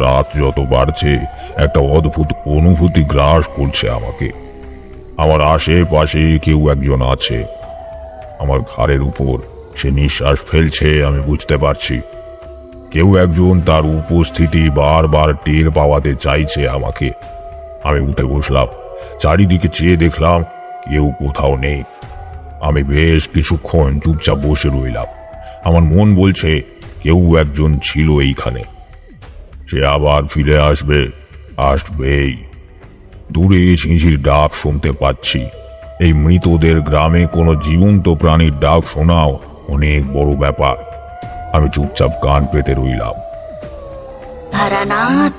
রাত যত বাড়ছে একটা অদ্ভুত অনুভূতি গ্রাস করছে আমাকে। আমার আশেপাশে কেউ একজন আছে, আমার ঘাড়ের উপর সে নিঃশ্বাস ফেলছে, আমি বুঝতে পারছি। কেউ একজন তার উপস্থিতি বারবার টের পাওয়াতে চাইছে আমাকে। আমি উঠে বসলাম, চারিদিকে চেয়ে দেখলাম কেউ কোথাও নেই। আমি বেশ কিছুক্ষণ চুপচাপ বসে রইলাম। আমার মন বলছে কেউ একজন ছিল এইখানে, সে আবার ফিরে আসবে, আসবেই। দূরে ঝিঁঝির ডাক শুনতে পাচ্ছি। এই মৃতদের গ্রামে কোনো জীবন্ত প্রাণীর ডাক শোনাও অনেক বড় ব্যাপার। আমি চুপচাপ কান পেতে রইলাম। তারানাথ,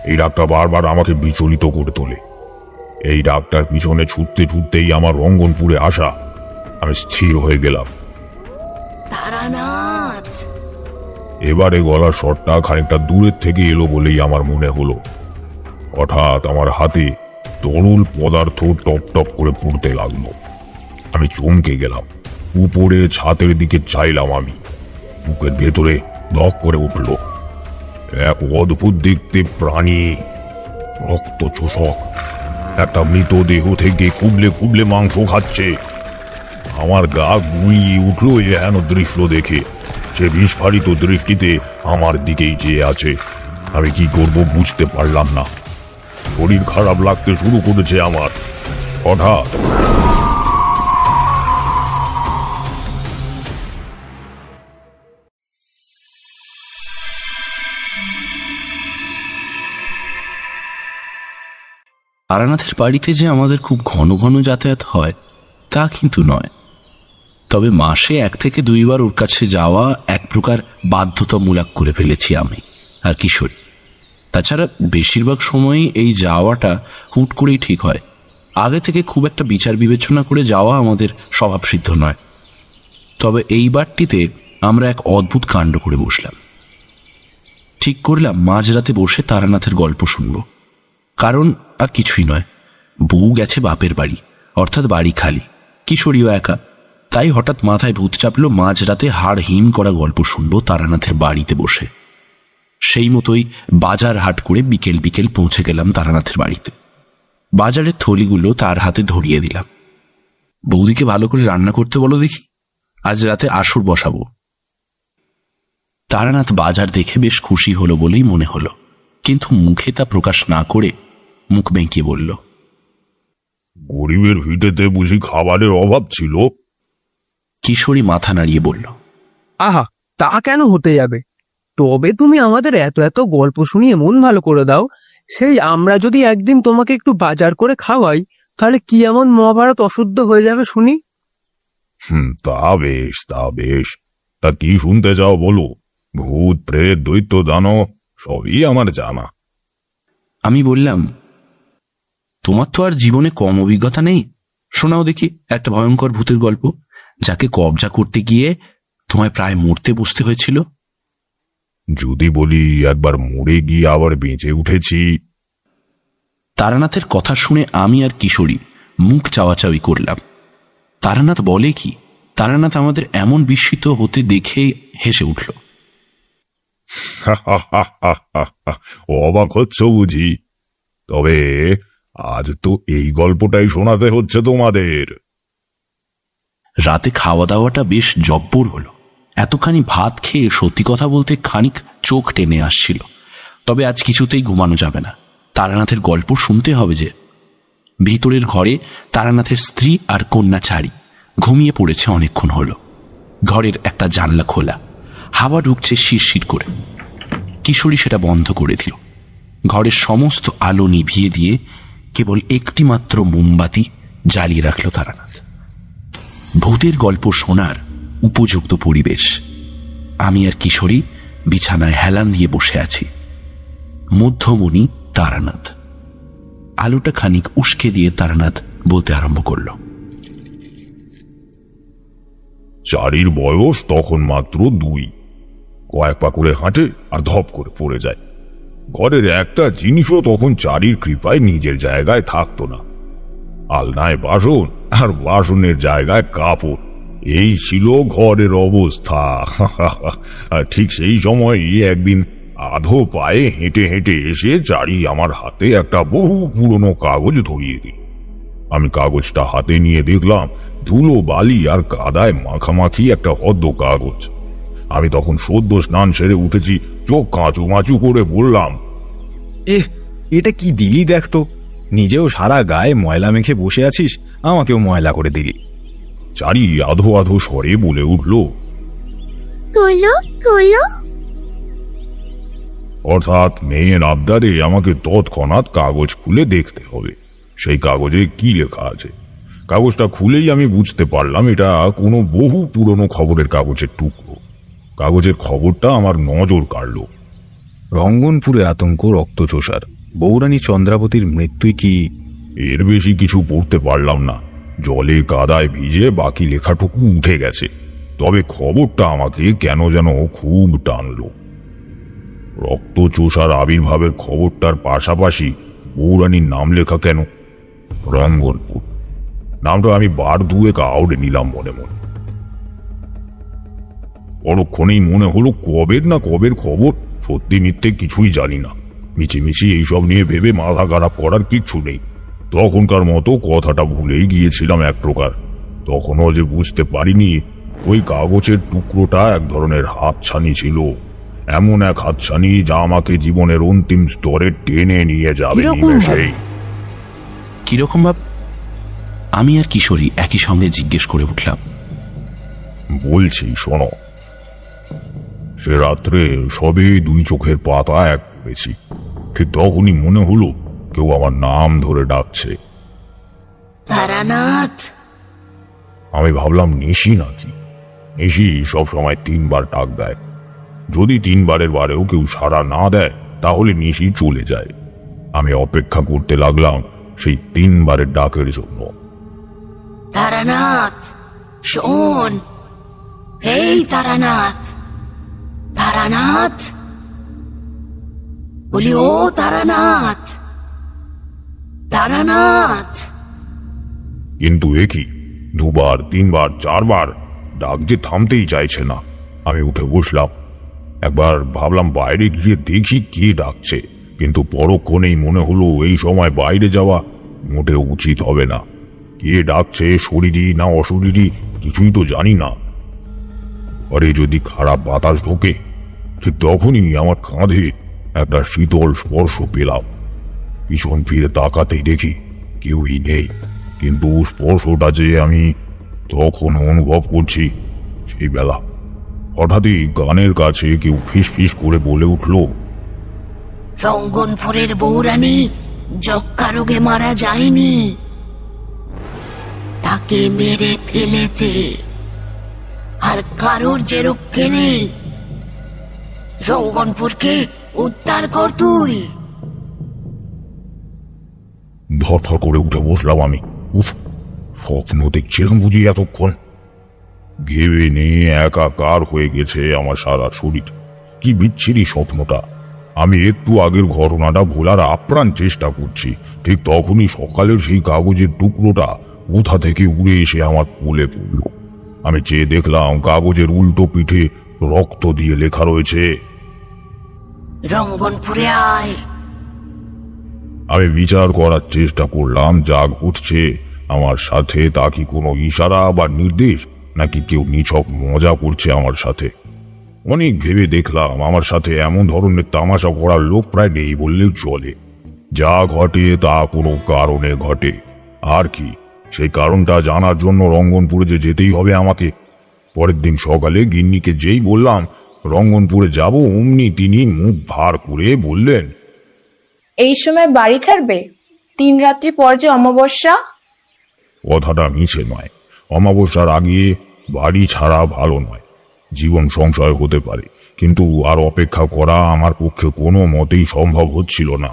এই ডাকটা বারবার আমাকে বিচলিত করে তোলে। এই ডাকটার পিছনে ছুটতে ছুটতেই আমার রঙ্গনপুরে আসা। আমি স্থির হয়ে গেলাম। তারানাথ। এবারে গলার স্বরটা খানিকটা দূরের থেকে এলো বলেই আমার মনে হলো। হঠাৎ আমার হাতে তরল পদার্থ টপ টপ করে পড়তে লাগলো। আমি চমকে গেলাম। উপরে ছাদের দিকে চাইলাম আমি। বুকের ভেতরে ধক করে উঠল। এক অদ্ভুত দেখতে প্রাণী, রক্ত চোষক, একটা মৃতদেহ থেকে কুবলে কুবলে মাংস খাচ্ছে। আমার গা গুঁড়িয়ে উঠল এহেন দৃশ্য দেখে। সে বিস্ফারিত দৃষ্টিতে আমার দিকেই চেয়ে আছে। আমি কি করব বুঝতে পারলাম না। শরীর খারাপ লাগতে শুরু করেছে আমার। হঠাৎ তারানাথের বাড়িতে যে আমাদের খুব ঘন ঘন যাতায়াত হয় তা কিন্তু নয়, তবে মাসে 1 থেকে 2 বার ওর কাছে যাওয়া এক প্রকার বাধ্যতামূলক করে ফেলেছি আমি আর কিশোরী। তাছাড়া বেশিরভাগ সময়ই এই যাওয়াটা হুট করেই ঠিক হয়। আগে থেকে খুব একটা বিচার বিবেচনা করে যাওয়া আমাদের স্বভাবসিদ্ধ নয়। তবে এইবারটিতে আমরা এক অদ্ভুত কাণ্ড করে বসলাম। ঠিক করলাম মাঝরাতে বসে তারানাথের গল্প শুনব। কারণ আর কিছুই নয়, বউ গেছে বাপের বাড়ি, অর্থাৎ বাড়ি খালি, কিশোরীও একা। তাই হঠাৎ মাথায় ভূত চাপলো মাঝরাতে হাড় হিম করা গল্প শুনব তারানাথের বাড়িতে বসে। সেই মতোই বাজার হাট করে বিকেল বিকেল পৌঁছে গেলাম তারানাথের বাড়িতে। বাজারের থলিগুলো তার হাতে ধরিয়ে দিলাম। বৌদিকে ভালো করে রান্না করতে বলো দেখি, আজ রাতে আসর বসাবো। তারানাথ বাজার দেখে বেশ খুশি হলো বলেই মনে হলো, কিন্তু মুখে তা প্রকাশ না করে মুখ বেঁকিয়ে বলল, গরিবের ভিটেতে বুঝি খাবারের অভাব ছিল? কিশোরী মাথা নাড়িয়ে বলল, আহা, তা কেন হতে যাবে? তবে তুমি আমাদের এত এত গল্প শুনিয়ে মন ভালো করে দাও, সেই আমরা যদি একদিন তোমাকে একটু বাজার করে খাওয়াই, তাহলে কি এমন মহাভারত অশুদ্ধ হয়ে যাবে শুনি? তা বেশ, তা বেশ। তা কি শুনতে চাও বলো? ভূত, প্রেত, দৈত্য, দানব সবই আমার জানা। আমি বললাম, তোমার তো আর জীবনে কম অভিজ্ঞতা নেই, শোনাও দেখি একটা ভয়ঙ্কর ভূতের গল্প, যাকে কবজা করতে গিয়ে তোমায় প্রায় মরতে বসতে হয়েছিল। যদি বলি একবার মরে গিয়ে আবার বেঁচে উঠেছি। তারানাথের কথা শুনে আমি আর কিশোরী মুখ চাওয়াচাওয়ি করলাম। তারানাথ বলে কি? তারানাথ আমাদের এমন বিস্মিত হতে দেখে হেসে উঠল। অবাক হচ্ছ বুঝি? তবে আজ তো এই গল্পটাই শোনাতে হচ্ছে তোমাদের। রাতে খাওয়া দাওয়াটা বেশ জব্বর হলো। এতখানি ভাত খেয়ে সত্যি কথা বলতে খানিক চোখ টেনে আসছিল। তবে আজ কিছুতেই ঘুমানো যাবে না, তারানাথের গল্প শুনতে হবে যে। ভিতরের ঘরে তারানাথের স্ত্রী আর কন্যা ছাড়ি ঘুমিয়ে পড়েছে অনেকক্ষণ হলো। ঘরের একটা জানলা খোলা, হাওয়া ঢুকছে শিরশির করে। কিশোরী সেটা বন্ধ করে দিল। ঘরের সমস্ত আলো নিভিয়ে দিয়ে কেবল একটি মাত্র মোমবাতি জ্বালিয়ে রাখল তারানাথ। ভূতের গল্প শোনার উপযুক্ত পরিবেশ। আমি আর কিশোরী বিছানায় হেলান দিয়ে বসে আছি। মধ্যমণি তারানাথ। আলোটা খানিক উস্কে দিয়ে তারানাথ বলতে আরম্ভ করল, চারির বয়স তখন মাত্র 2। কয়েক পা করে হাঁটে আর ধপ করে পড়ে যায়। ঘরের একটা জিনিসও তখন চারির কৃপায় নিজের জায়গায় থাকতো না। আলনায় বাসন আর বাসনের জায়গায় কাপড়। এই ছিল ঘরের অবস্থা। আর ঠিক সেই সময়ই একদিন আধো পায়ে হেঁটে হেঁটে এসে চারি আমার হাতে একটা বহু পুরনো কাগজ ধরিয়ে দিল। আমি কাগজটা হাতে নিয়ে দেখলাম ধুলো বালি আর কাদায় মাখামাখি একটা হদ্দ কাগজ। আমি তখন সদ্য স্নান সেরে উঠেছি, চোখ কাঁচু মাচু করে বললাম, এটা কি দিলি দেখ তো, নিজেও সারা গায়ে ময়লা মেখে বসে আছিস, আমাকেও ময়লা করে দিলি। চারি আধো আধো স্বরে বলে উঠল, তোলো তোলো। অর্থাৎ মেয়ের আবদারে আমাকে তৎক্ষণাৎ কাগজ খুলে দেখতে হবে সেই কাগজে কি লেখা আছে। কাগজটা খুলেই আমি বুঝতে পারলাম এটা কোনো বহু পুরনো খবরের কাগজের টুকরো। কাগজের খবরটা আমার নজর কাড়ল। রঙ্গনপুরে আতঙ্ক, রক্তচোষার, বৌরানী চন্দ্রাবতীর মৃত্যুই কি? এর বেশি কিছু পড়তে পারলাম না। জলে কাদায় ভিজে বাকি লেখাটুকু উঠে গেছে, তবে খবরটা আমাকে কেন যেন খুব টানল। রক্তচোষার আবির্ভাবের খবরটার পাশাপাশি বৌরানীর নাম লেখা কেন? রঙ্গনপুর নামটা আমি বার দুয়েক আউড়ে নিলাম মনে মনে। পরক্ষণেই মনে হলো কবের না কবের খবর, সত্যি মিথ্যে কিছুই জানি না। মিছিমিছি এইসব নিয়ে ভেবে মাথা খারাপ করার কিচ্ছু নেই। তখনকার মতো কথাটা ভুলেই গিয়েছিলাম এক প্রকার। তখনও যে বুঝতে পারিনি ওই কাগজের টুকরোটা এক ধরনের হাতছানি ছিল, এমন এক হাতছানি যা আমাকে জীবনের অন্তিম স্তরে টেনে নিয়ে যাবে নিমেষেই। কিরকম ভাবে? আমি আর কিশোরী একই সঙ্গে জিজ্ঞেস করে উঠলাম। বলছি শোনো। সে রাত্রে সবে দুই চোখের পাতা এক করেছি, ঠিক তখনই মনে হলো কেউ আমার নাম ধরে ডাকছে। তারানাথ। আমি ভাবলাম নিশি নাকি। নিশি সবসময় 3 বার ডাক দেয়। যদি 3 বারের বারেও কেউ সাড়া না দেয় তাহলে নিশি চলে যায়। আমি অপেক্ষা করতে লাগলাম সেই 3 বারের ডাকের জন্য। তারানাথ শোন, এই তারানাথ, তারানাথ বলি, ও তারানাথ, তারানাথ। কিন্তু একই 2 বার 3 বার 4 বার ডাক যে থামতেই চাইছে না। আমি উঠে বসলাম। একবার ভাবলাম বাইরে গিয়ে দেখি কে ডাকছে, কিন্তু পরক্ষণেই মনে হলো এই সময় বাইরে যাওয়া মোটেও উচিত হবে না। কে ডাকছে, শরীরী না অশরীরী কিছুই তো জানি না। ঘরে যদি খারাপ বাতাস ঢোকে, ঠিক তখনই আমার কাঁধে একটা শীতল স্পর্শ পেলাম। পিছন ফিরে তাকাতেই দেখি কেউই নেই, কিন্তু স্পর্শটা যে আমি তখন অনুভব করছি সেই বেলা। হঠাৎই গানের কাছে কেউ ফিস ফিস করে বলে উঠল, রঙ্গনপুরের বৌরানী যক্কা রোগে মারা যায়নি, তাকে মেরে ফেলেছে। আর কারোর যে রক্ষে নেই। রঙ্গনপুরকে উদ্ধার কর তুই। ধরফর করে উঠে বসলাম আমি। উফ, স্বপ্ন দেখছিলাম বুঝি এতক্ষণ। ঘেবে নিয়ে একাকার হয়ে গেছে আমার সারা শরীর। কি বিচ্ছিরি স্বপ্নটা। আমি একটু আগের ঘটনাটা ভোলার আপ্রাণ চেষ্টা করছি, ঠিক তখনই সকালের সেই কাগজের টুকরোটা কোথা থেকে উড়ে এসে আমার কোলে পড়ল। আমি চেয়ে দেখলাম কাগজের উল্টো পিঠে রক্ত দিয়ে লেখা রয়েছে, রঙ্গনপুরে আয়। আমি বিচার করার চেষ্টা করলাম যা ঘটছে আমার সাথে তা কি কোনো ইশারা বা নির্দেশ, নাকি কেউ নিছক মজা করছে আমার সাথে। অনেক ভেবে দেখলাম আমার সাথে এমন ধরনের তামাশা করার লোক প্রায় নেই বললেও চলে। যা ঘটে তা কোনো কারণে ঘটে। আর কি, সেই কারণটা জানার জন্য রঙ্গনপুরে যে যেতেই হবে আমাকে। পরের দিন সকালে গিন্নিকে যেই বললাম রঙ্গনপুরে যাব, অমনি তিনি মুখ ভার করে বললেন, এই সময় বাড়ি ছাড়বে? 3 রাত্রি পর যে অমাবস্যা। কথাটা মিছে নয়। অমাবস্যার আগে বাড়ি ছাড়া ভালো নয়। জীবন সংশয় হতে পারে, কিন্তু আর অপেক্ষা করা আমার পক্ষে কোনো মতেই সম্ভব হচ্ছিল না।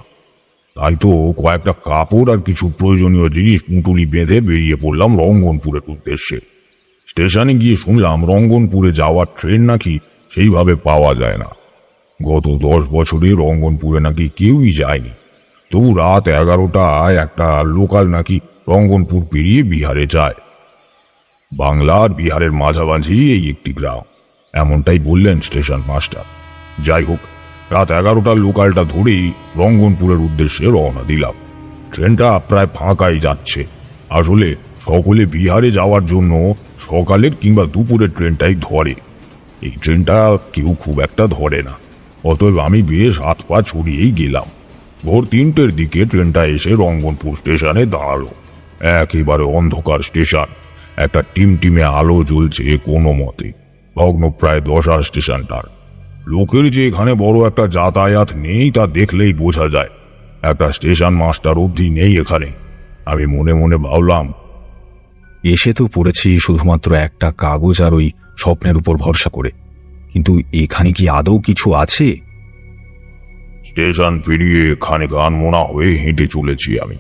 তাই তো কয়েকটা কাপড় আর কিছু প্রয়োজনীয় জিনিস পুঁটুলি বেঁধে বেরিয়ে পড়লাম রঙ্গনপুরের উদ্দেশ্যে। স্টেশনে গিয়ে শুনলাম রঙ্গনপুরে যাওয়ার ট্রেন নাকি সেইভাবে পাওয়া যায় না। গত 10 বছরে রঙ্গনপুরে নাকি কেউই যায়নি। তবু রাত 11টায় একটা লোকাল নাকি রঙ্গনপুর পেরিয়ে বিহারে যায়। বাংলা আর বিহারের মাঝামাঝি এই একটি গ্রাম, এমনটাই বললেন স্টেশন মাস্টার। যাই হোক, রাত 11টার লোকালটা ধরেই রঙ্গনপুরের উদ্দেশ্যে রওনা দিলাম। ট্রেনটা প্রায় ফাঁকাই যাচ্ছে। আসলে সকলে বিহারে যাওয়ার জন্য সকালের কিংবা দুপুরের ট্রেনটাই ধরে। এই ট্রেনটা কেউ খুব একটা ধরে না, অতএব আমি বেশ হাত পা ছড়িয়েই গেলাম। ভোর 3টের দিকে ট্রেনটা এসে রঙ্গনপুর স্টেশনে দাঁড়ালো। একেবারে অন্ধকার স্টেশন, একটা টিমটিমে আলো জ্বলছে কোনো মতে। ভগ্ন প্রায় দশা স্টেশনটার। লোকের যে এখানে বড় একটা যাতায়াত নেই তা দেখলেই বোঝা যায়। একটা স্টেশন মাস্টার অবধি নেই এখানে। আমি মনে মনে ভাবলাম, এসে তো পড়েছি শুধুমাত্র একটা কাগজ আর ওই স্বপ্নের উপর ভরসা করে, কিন্তু এখানে কি আদৌ কিছু আছে? স্টেশন পেরিয়ে খানিক আনমনা হয়ে হেঁটে চলেছি আমি।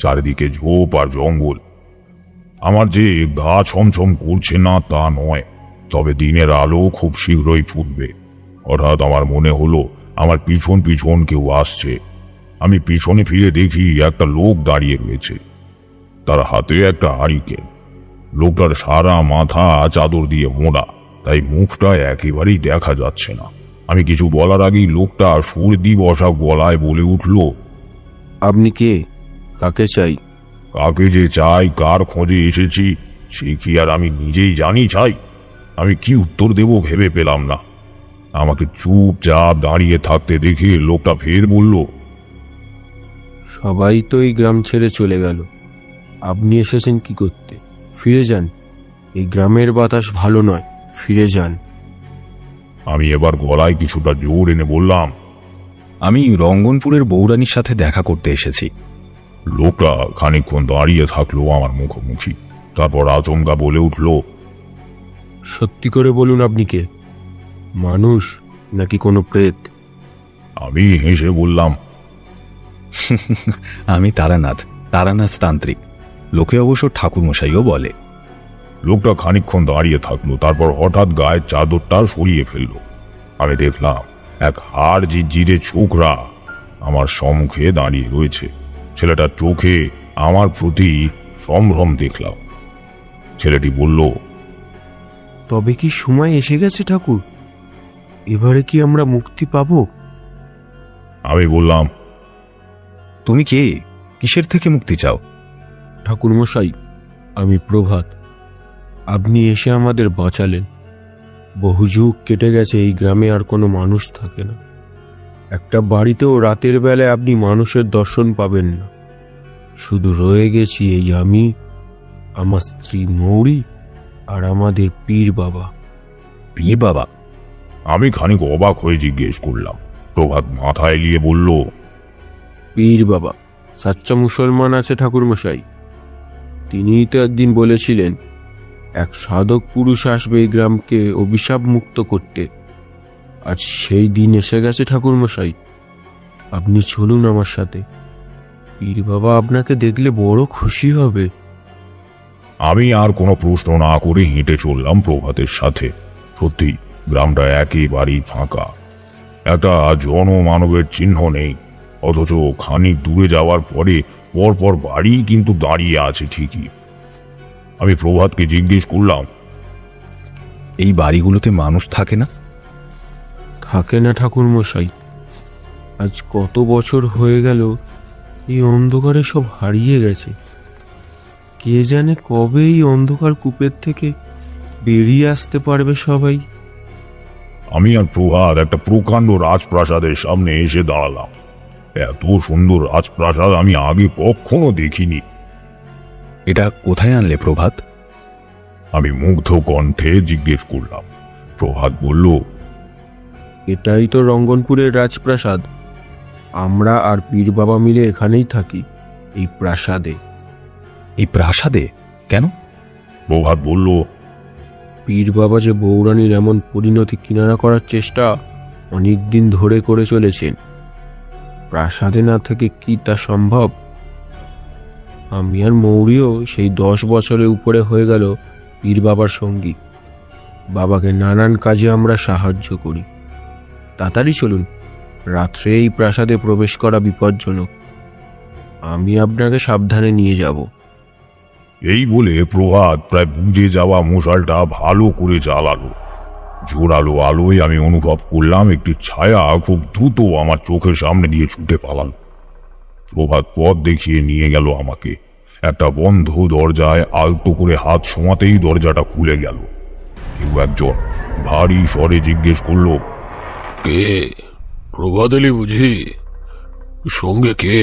চারিদিকে ঝোপ আর জঙ্গল। আমার যে গা ছমছম করছে না তা নয়, তবে দিনের আলো খুব শীঘ্রই ফুটবে। হঠাৎ আমার মনে হলো আমার পিছন পিছন কেউ আসছে। আমি পিছনে ফিরে দেখি একটা লোক দাঁড়িয়ে রয়েছে, তার হাতে একটা হারিকেন। লোকটার সারা মাথা চাদর দিয়ে মোড়া, তাই মুখটা একেবারেই দেখা যাচ্ছে না। আমি কিছু বলার আগেই লোকটা সর্দি বসা গলায় বলে উঠল, আপনি কে? কাকে চাই? কাকে যে চাই, কার খোঁজে এসেছি, সে কি আর আমি নিজেই জানি চাই? আমি কি উত্তর দেব ভেবে পেলাম না। আমাকে চুপচাপ দাঁড়িয়ে থাকতে দেখে লোকটা ফের বলল, সবাই তো এই গ্রাম ছেড়ে চলে গেল, আপনি এসেছেন কি করতে? ফিরে যান, এই গ্রামের বাতাস ভালো নয়, ফিরে যান। আমি এবার গলায় কিছুটা জোর এনে বললাম, আমি রঙ্গনপুরের বৌরানীর সাথে দেখা করতে এসেছি। লোকটা খানিকক্ষণ দাঁড়িয়ে থাকলো আমার মুখোমুখি, তারপর আচমকা বলে উঠল, সত্যি করে বলুন, আপনি কে? মানুষ নাকি কোনো প্রেত? আমি হেসে বললাম, আমি তারানাথ তান্ত্রিক। লোকে অবশ্য ঠাকুরমশাইও বলে। লোকটা খানিকক্ষণ দাঁড়িয়ে থাকলো, তারপর হঠাৎ গায়ের চাদরটা সরিয়ে ফেললো। আমি দেখলাম এক হাড় জিরজিরে ছোকরা আমার সম্মুখে দাঁড়িয়ে রয়েছে। ছেলেটার চোখে আমার প্রতি সম্ভ্রম দেখলাম। ছেলেটি বলল, তবে কি সময় এসে গেছে ঠাকুর? এবারে কি আমরা মুক্তি পাবো? আমি বললাম, তুমি কে? কিসের থেকে মুক্তি চাও? ঠাকুর মশাই, আমি প্রভাত। আপনি এসে আমাদের বাঁচালেন। বহু যুগ কেটে গেছে, এই গ্রামে আর কোনো মানুষ থাকে না। একটা বাড়িতেও রাতের বেলায় আপনি মানুষের দর্শন পাবেন না। শুধু রয়ে গেছি এই আমি, আমার স্ত্রী মৌরি আর আমাদের পীর বাবা। পীর বাবা? আমি খানিক অবাক হয়ে জিজ্ঞেস করলাম। প্রভাত মাথা এলিয়ে বলল, পীর বাবা সাচ্চা মুসলমান আছে ঠাকুরমশাই। তিনিই তো একদিন বলেছিলেন এক সাধক পুরুষ আসবে এই গ্রামকে অভিশাপ মুক্ত করতে। আজ সেই দিন এসে গেছে ঠাকুরমশাই। আপনি চলুন আমার সাথে, পীর বাবা আপনাকে দেখলে বড় খুশি হবে। আমি আর কোনো প্রশ্ন না করে হেঁটে চললাম প্রভাতের সাথে। সত্যি গ্রামটা একেবারেই ফাঁকা, একটা জনমানবের চিহ্ন নেই। অথচ খানিক দূরে যাওয়ার পরে পরপর বাড়ি কিন্তু দাঁড়িয়ে আছে ঠিকই। আমি প্রভাতকে জিজ্ঞেস করলাম, এই বাড়িগুলোতে মানুষ থাকে না? থাকে না ঠাকুরমশাই। আজ কত বছর হয়ে গেল, এই অন্ধকারে সব হারিয়ে গেছে। কে জানে কবে এই অন্ধকার কূপের থেকে বেরিয়ে আসতে পারবে সবাই। আমি আর প্রভাত একটা প্রকাণ্ড রাজপ্রাসাদের সামনে এসে দাঁড়ালাম। এত সুন্দর রাজপ্রাসাদ আমি আগে কখনো দেখিনি। এটা কোথায় আনলে প্রভাত? আমি মুগ্ধ কণ্ঠে জিজ্ঞেস করলাম। প্রভাত বলল, এটাই তো রঙ্গনপুরের রাজপ্রাসাদ। আমরা আর পীর বাবা মিলে এখানেই থাকি, এই প্রাসাদে। এই প্রাসাদে কেন? প্রভাত বলল, পীর বাবা যে বৌরানীর এমন পরিণতি কিনারা করার চেষ্টা অনেক দিন ধরে করে চলেছেন। প্রাসাদে না থেকে কি তা সম্ভব? আমি আর মৌরিও সেই 10 বছরের উপরে হয়ে গেল পীর বাবার সঙ্গী। বাবাকে নানান কাজে আমরা সাহায্য করি। তাড়াতাড়ি চলুন, রাত্রে এই প্রাসাদে প্রবেশ করা বিপজ্জনক। আমি আপনাকে সাবধানে নিয়ে যাব। এই বলে প্রভাত প্রায় বুঝে যাওয়া মশালটা ভালো করে জ্বালালো। জোরালো আলোয় আমি অনুভব করলাম একটি ছায়া খুব দ্রুত আমার চোখের সামনে দিয়ে ছুটে পালালো। প্রভাত পথ দেখিয়ে নিয়ে গেল আমাকে। একটা বন্ধ দরজায় আলতো করে হাত ছোঁয়াতেই দরজাটা খুলে গেল। কেউ একজন ভারী স্বরে জিজ্ঞেস করলো, কে? প্রভাত এলি বুঝি? সঙ্গে কে?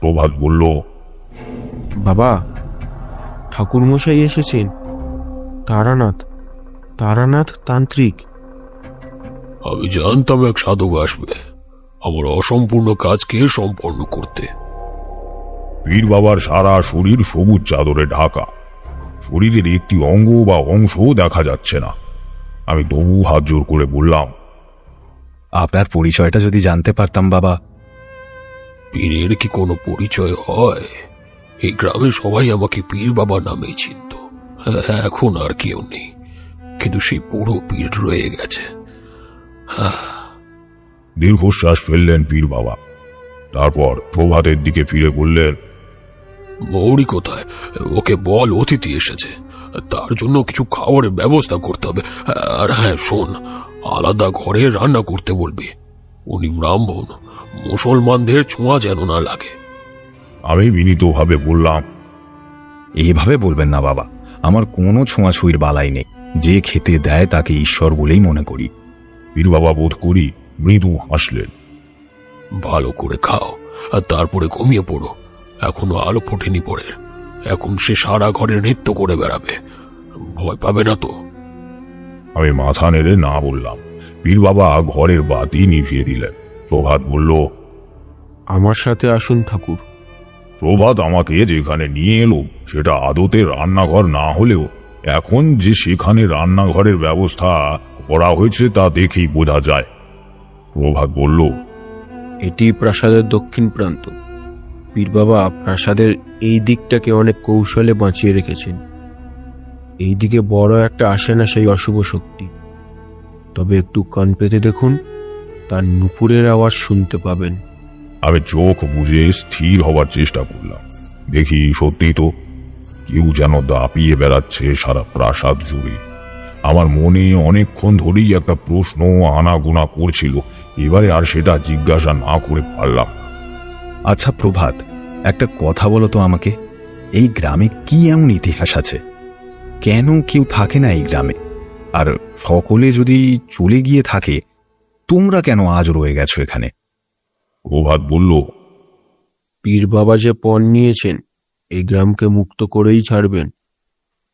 প্রভাত বলল, বাবা, ঠাকুরমশাই এসেছেন। তারানাথ তান্ত্রিক। আমি জানতাম এক সাধক আসবে আমার অসম্পূর্ণ কাজকে সম্পন্ন করতে। পীর বাবার সারা শরীর সবুজ চাদরে ঢাকা। শরীরের একটি অঙ্গ বা অংশ দেখা যাচ্ছে না। আমি তবু হাত জোর করে বললাম, আপনার পরিচয়টা যদি জানতে পারতাম বাবা। পীরের কি কোনো পরিচয় হয়? এই গ্রামে সবাই আমাকে পীর বাবা নামেই চিনত। এখন আর কেউ নেই, কিন্তু সেই পুরো পীর রয়ে গেছে। দীর্ঘশ্বাস ফেললেন পীর বাবা। তারপর প্রভাতের দিকে ফিরে বললেন, মৌরি কোথায়? ওকে বল অতিথি এসেছে, তার জন্য কিছু খাবারের ব্যবস্থা করতে হবে। আর হ্যাঁ শোন, আলাদা ঘরে রান্না করতে বলবি। উনি ব্রাহ্মণ, মুসলমানদের ছোঁয়া যেন না লাগে। আমি বিনীতভাবে বললাম, এইভাবে বলবেন না বাবা, আমার কোনো ছোঁয়াছুঁয়ির বালাই নেই। যে খেতে দেয় তাকে ঈশ্বর বলেই মনে করি। পীর বাবা বোধ করি মৃদু হাসলেন। ভালো করে খাও আর তারপরে ঘুমিয়ে পড়ো। এখনো আলো ফোটেনি পরে। এখন সে সারা ঘরে নৃত্য করে বেড়াবে। ভয় পাবে না তো? আমি মাথা নেড়ে না বললাম। পীর বাবা ঘরের বাতি নিভিয়ে দিলেন। প্রভাত বলল, আমার সাথে আসুন ঠাকুর। প্রভাত আমাকে যেখানে নিয়ে এলো সেটা আদতে রান্নাঘর না হলেও এখন যে সেখানে রান্নাঘরের ব্যবস্থা করা হয়েছে তা দেখেই বোঝা যায়। প্রভাত বলল, এটি প্রাসাদের দক্ষিণ প্রান্ত। পীর বাবা প্রাসাদের এই দিকটাকে অনেক কৌশলে বাঁচিয়ে রেখেছেন। এই দিকে বড় একটা আসে না সেই অশুভ শক্তি। তবে একটু কান পেতে দেখুন, তার নুপুরের আওয়াজ শুনতে পাবেন। আমি চোখ বুঝে স্থির হবার চেষ্টা করলাম। দেখি সত্যি তো, কেউ যেন দাপিয়ে বেড়াচ্ছে সারা প্রাসাদ জুড়ে। আমার মনে অনেকক্ষণ ধরেই একটা প্রশ্ন আনাগোনা করছিল। এবারে আর সেটা জিজ্ঞাসা না করে পারলাম। আচ্ছা প্রভাত, একটা কথা বলো তো আমাকে, এই গ্রামে কি এমন ইতিহাস আছে? কেন কেউ থাকে না এই গ্রামে? আর সকলে যদি চলে গিয়ে থাকে, তোমরা কেন আজ রয়ে গেছো এখানে? প্রভাত বলল, পীর বাবা যে পণ নিয়েছেন এই গ্রামকে মুক্ত করেই ছাড়বেন।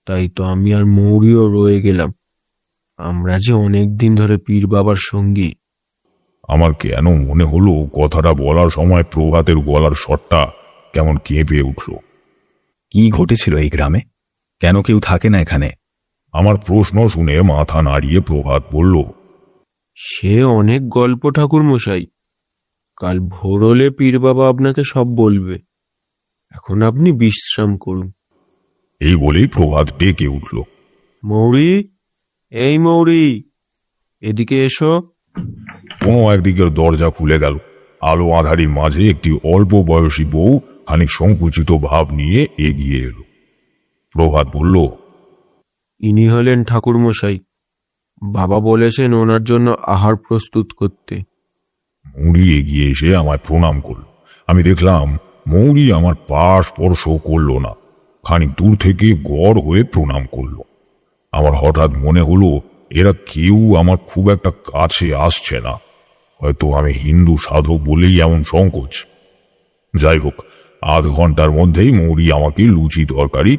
তাই তো আমি আর মৌরিও রয়ে গেলাম। আমরা যে অনেক দিন ধরে পীর বাবার সঙ্গী। আমার কেন মনে হলো কথাটা বলার সময় প্রভাতের গলার স্বরটা কেমন কেঁপে উঠল। কি ঘটেছিল এই গ্রামে? কেন কেউ থাকে না এখানে? আমার প্রশ্ন শুনে মাথা নাড়িয়ে প্রভাত বলল, সে অনেক গল্প ঠাকুর মশাই। কাল ভোর হলে পীর বাবা আপনাকে সব বলবে। এখন আপনি বিশ্রাম করুন। এই বলেই প্রভাত ডেকে উঠল, মৌরি, এই মৌরি, এদিকে এসো। কোনো একদিকের দরজা খুলে গেল। আলো আঁধারির মাঝে একটি অল্প বয়সী বউ খানিক সংকুচিত ভাব নিয়ে এগিয়ে এলো। প্রভাত বলল, ইনি হলেন ঠাকুর মশাই। বাবা বলেছেন ওনার জন্য আহার প্রস্তুত করতে। মৌরি এগিয়ে এসে আমায় প্রণাম করল। আমি দেখলাম মৌরি আমার পা স্পর্শ করল না, খানিক দূর থেকে গড় হয়ে প্রণাম করল। আমার হঠাৎ মনে হলো এরা কেউ আমার খুব একটা কাছে আসছে না। হয়তো আমি হিন্দু সাধক বলেই এমন সংকোচ। যাই হোক, আধ ঘন্টার মধ্যেই মৌরি আমাকে লুচি তরকারি